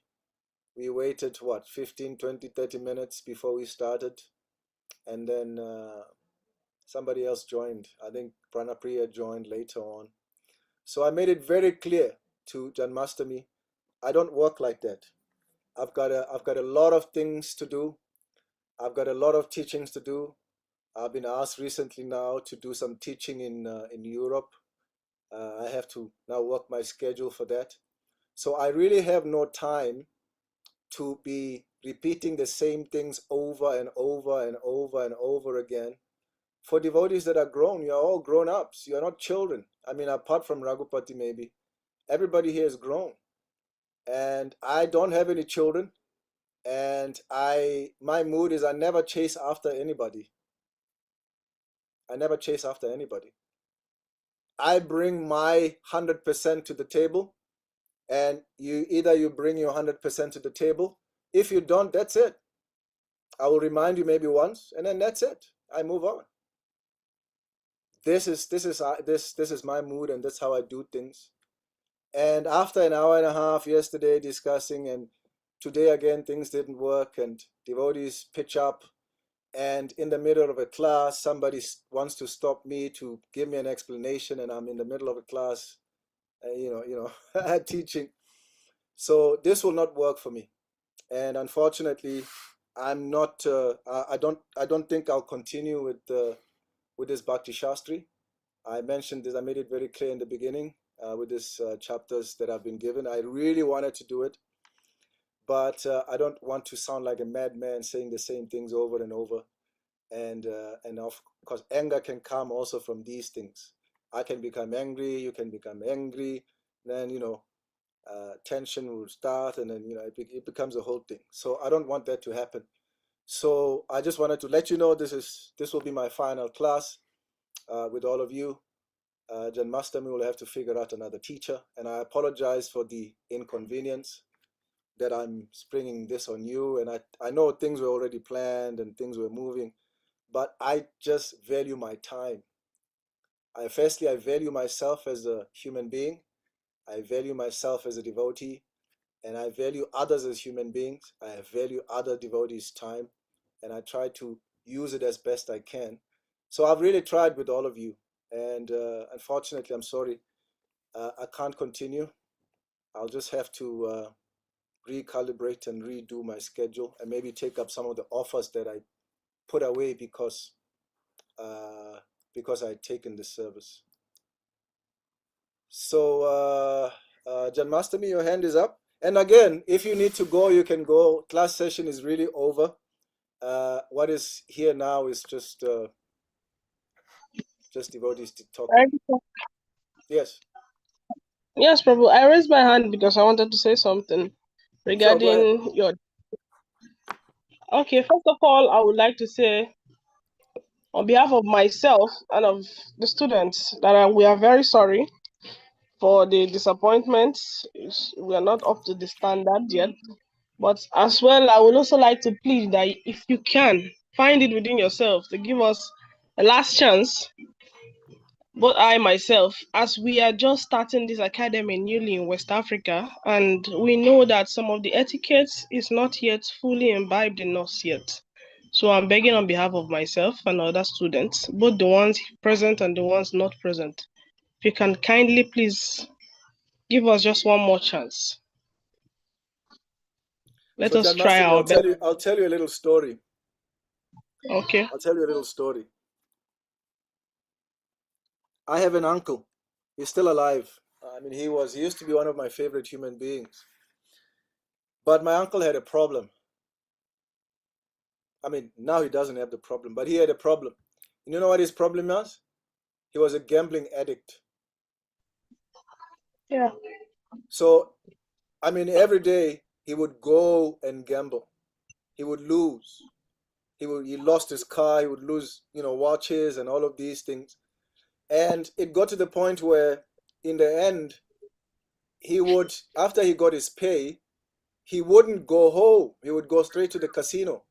We waited, 15, 20, 30 minutes before we started. And then somebody else joined. I think Pranapriya joined later on. So I made it very clear to Janmastami, I don't work like that. I've got a lot of things to do. I've got a lot of teachings to do. I've been asked recently now to do some teaching in Europe. I have to now work my schedule for that. So I really have no time to be repeating the same things over and over and over and over again. For devotees that are grown, you're all grown ups. You're not children. I mean, apart from Raghupati maybe, everybody here is grown. And I don't have any children. And my mood is I never chase after anybody. I never chase after anybody. I bring my 100% to the table, and you bring your 100% to the table. If you don't, that's it. I will remind you maybe once, and then that's it. I move on. This is my mood, and that's how I do things. And after an hour and a half yesterday discussing, and today again things didn't work, and devotees pitch up, and in the middle of a class somebody wants to stop me to give me an explanation, and I'm in the middle of a class, teaching. So this will not work for me, and unfortunately, I'm not. I don't think I'll continue with this Bhakti Sastri. I mentioned this, I made it very clear in the beginning with these chapters that I've been given. I really wanted to do it, but I don't want to sound like a madman saying the same things over and over. And of course, anger can come also from these things. I can become angry, you can become angry, then, tension will start, and then, it becomes a whole thing. So I don't want that to happen. So I just wanted to let you know this will be my final class with all of you. Jan Mastami will have to figure out another teacher, and I apologize for the inconvenience that I'm springing this on you. And I know things were already planned and things were moving, but I just value my time. Firstly, I value myself as a human being. I value myself as a devotee, and I value others as human beings. I value other devotees' time, and I try to use it as best I can. So I've really tried with all of you, and unfortunately, I'm sorry, I can't continue. I'll just have to recalibrate and redo my schedule, and maybe take up some of the offers that I put away because I'd taken the service. So, Janmastami, your hand is up. And again, if you need to go, you can go. Class session is really over. What is here now is just devotees talking. Yes. Yes. Prabhu. I raised my hand because I wanted to say something regarding your. Okay, first of all, I would like to say, on behalf of myself and of the students, that we are very sorry for the disappointment. We are not up to the standard yet. But as well, I would also like to plead that if you can, find it within yourself to give us a last chance. But I myself, as we are just starting this academy newly in West Africa, and we know that some of the etiquettes is not yet fully imbibed in us yet. So I'm begging on behalf of myself and other students, both the ones present and the ones not present, if you can kindly please give us just one more chance. Let us try our best. I'll tell you a little story. Okay. I'll tell you a little story. I have an uncle. He's still alive. I mean, he used to be one of my favorite human beings. But my uncle had a problem. I mean, now he doesn't have the problem, but he had a problem. You know what his problem was? He was a gambling addict. Yeah. So, I mean, every day he would go and gamble. He would lose. He lost his car. He would lose, watches and all of these things. And it got to the point where, in the end, he would, after he got his pay, he wouldn't go home. He would go straight to the casino.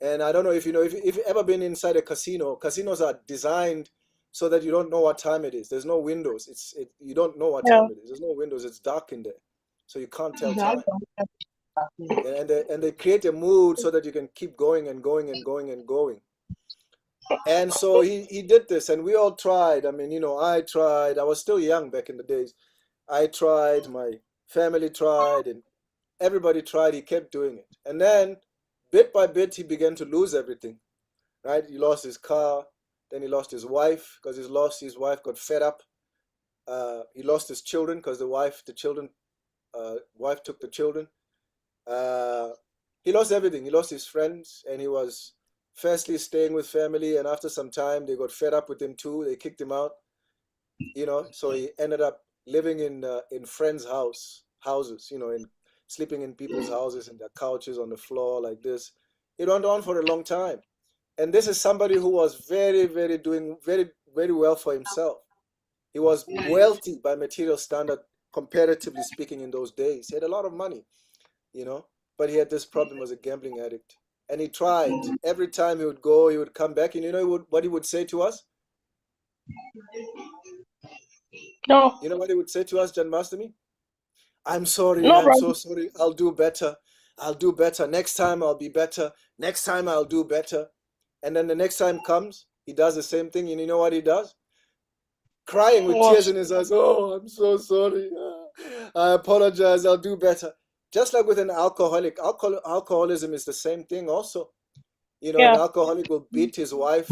And I don't know if you know, if you've ever been inside a casino. Casinos are designed so that you don't know what time it is. There's no windows. You don't know what time it is. There's no windows. It's dark in there, so you can't tell time. And they create a mood so that you can keep going and going and going and going. And so he did this, and we all tried. I mean, I tried. I was still young back in the days. I tried. My family tried, and everybody tried. He kept doing it, and then bit by bit, he began to lose everything, right? He lost his car, then he lost his wife because his wife got fed up. He lost his children because the wife took the children. He lost everything. He lost his friends, and he was firstly staying with family, and after some time, they got fed up with him too. They kicked him out, so he ended up living in friends' houses, and sleeping in people's houses and their couches on the floor like this. It went on for a long time. And this is somebody who was doing very, very well for himself. He was wealthy by material standard, comparatively speaking, in those days. He had a lot of money, but he had this problem as a gambling addict. And he tried. Every time he would go, he would come back. And what he would say to us? No. You know what he would say to us, Janmastami? I'm sorry. No, I'm so sorry. I'll do better. I'll do better. Next time I'll be better. Next time I'll do better. And then the next time comes, he does the same thing. And you know what he does? Crying with tears in his eyes. Oh, I'm so sorry. I apologize. I'll do better. Just like with an alcoholic. Alcoholism is the same thing also. An alcoholic will beat his wife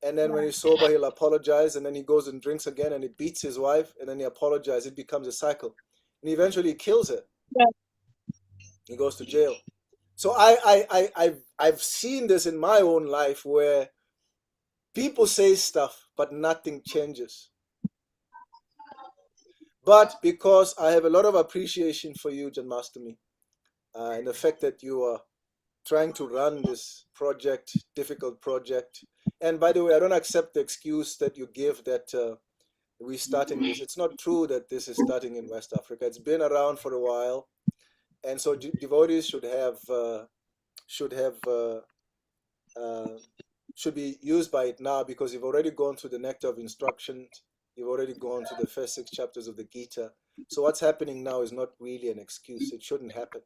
And then when he's sober, he'll apologize, and then he goes and drinks again, and he beats his wife, and then he apologizes. It becomes a cycle, and eventually he kills her. Yeah. He goes to jail. So I've seen this in my own life where people say stuff, but nothing changes. But because I have a lot of appreciation for you, Janmastami, and the fact that you are trying to run this project, difficult project. And by the way, I don't accept the excuse that you give that we're starting this. It's not true that this is starting in West Africa. It's been around for a while, and so devotees should be used by it now, because you've already gone through the nectar of instruction. You've already gone through the first 6 chapters of the Gita. So what's happening now is not really an excuse. It shouldn't happen.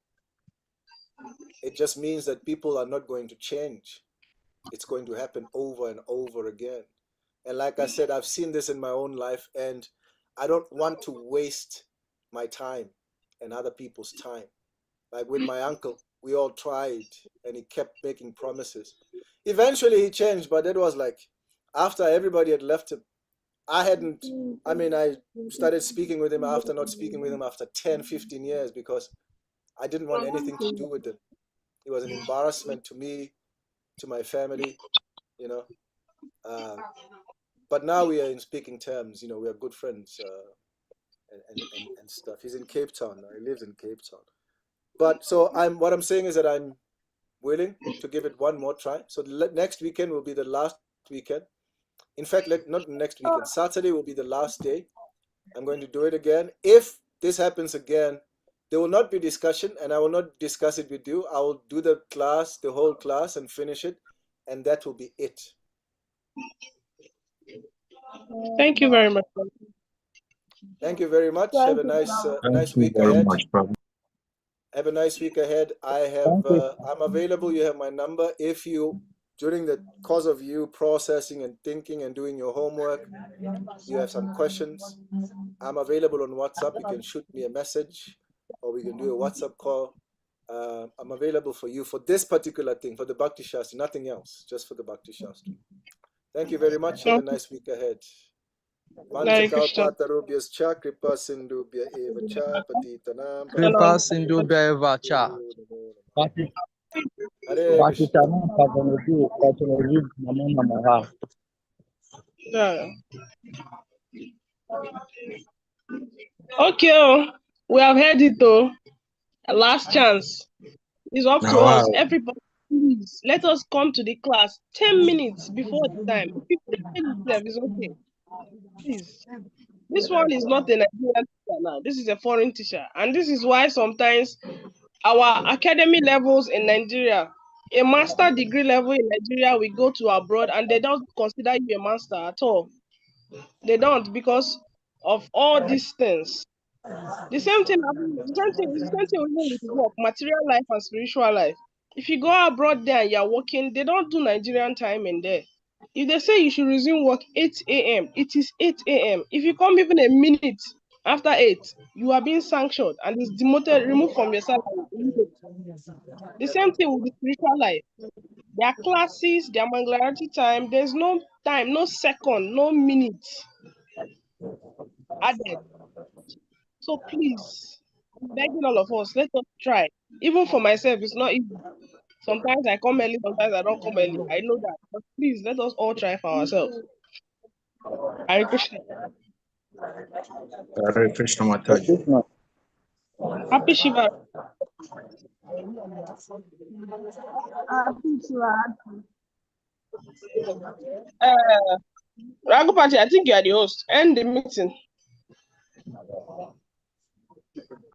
It just means that people are not going to change. It's going to happen over and over again. And like I said, I've seen this in my own life, and I don't want to waste my time and other people's time. Like with my uncle, we all tried, and he kept making promises. Eventually he changed, but it was like after everybody had left him. I started speaking with him after not speaking with him after 10, 15 years, because I didn't want anything to do with him. It was an embarrassment to me, to my family, you know. But now we are in speaking terms, you know, we are good friends and stuff. He's in Cape Town now. He lives in Cape Town. But so what I'm saying is that I'm willing to give it one more try. So next weekend will be the last weekend. In fact, not next weekend. Saturday will be the last day. I'm going to do it again. If this happens again, there will not be discussion, and I will not discuss it with you. I will do the whole class, and finish it, and that will be it. Thank you very much. Thank you very much. Have a nice week ahead. Have a nice week ahead. I'm available. You have my number. If you, during the course of you processing and thinking and doing your homework, you have some questions, I'm available on WhatsApp. You can shoot me a message, or we can do a WhatsApp call. I'm available for you for this particular thing, for the Bhakti Sastri, nothing else, just for the Bhakti Sastri. Thank you very much. Have a nice week ahead. Kripa Sindhubhya Eva Cha Patitanam Kripa Sindhubhya Eva Cha. Hare Krishna. Yeah. Okay, we have heard it though. Last chance. It's up to us. Everybody, please let us come to the class 10 minutes before the time. If you think it's okay. Please. This one is not a Nigerian teacher now. This is a foreign teacher. And this is why sometimes our academy levels in Nigeria, a master degree level in Nigeria, we go to abroad and they don't consider you a master at all. They don't, because of all these things. The same thing with work, material life and spiritual life. If you go abroad there and you're working, they don't do Nigerian time in there. If they say you should resume work 8 a.m., it is 8 a.m. If you come even a minute after 8, you are being sanctioned and it's demoted, removed from your salary. The same thing with the spiritual life. Their classes, their Mangalarati time, there's no time, no second, no minute added. So please, I'm begging all of us, let us try. Even for myself, it's not easy. Sometimes I come early, sometimes I don't come early. I know that. But please, let us all try for ourselves. Hare Krishna. Hare Krishna Mataji. Happy Shiva. Happy Shiva. Ragupati, I think you are the host. End the meeting.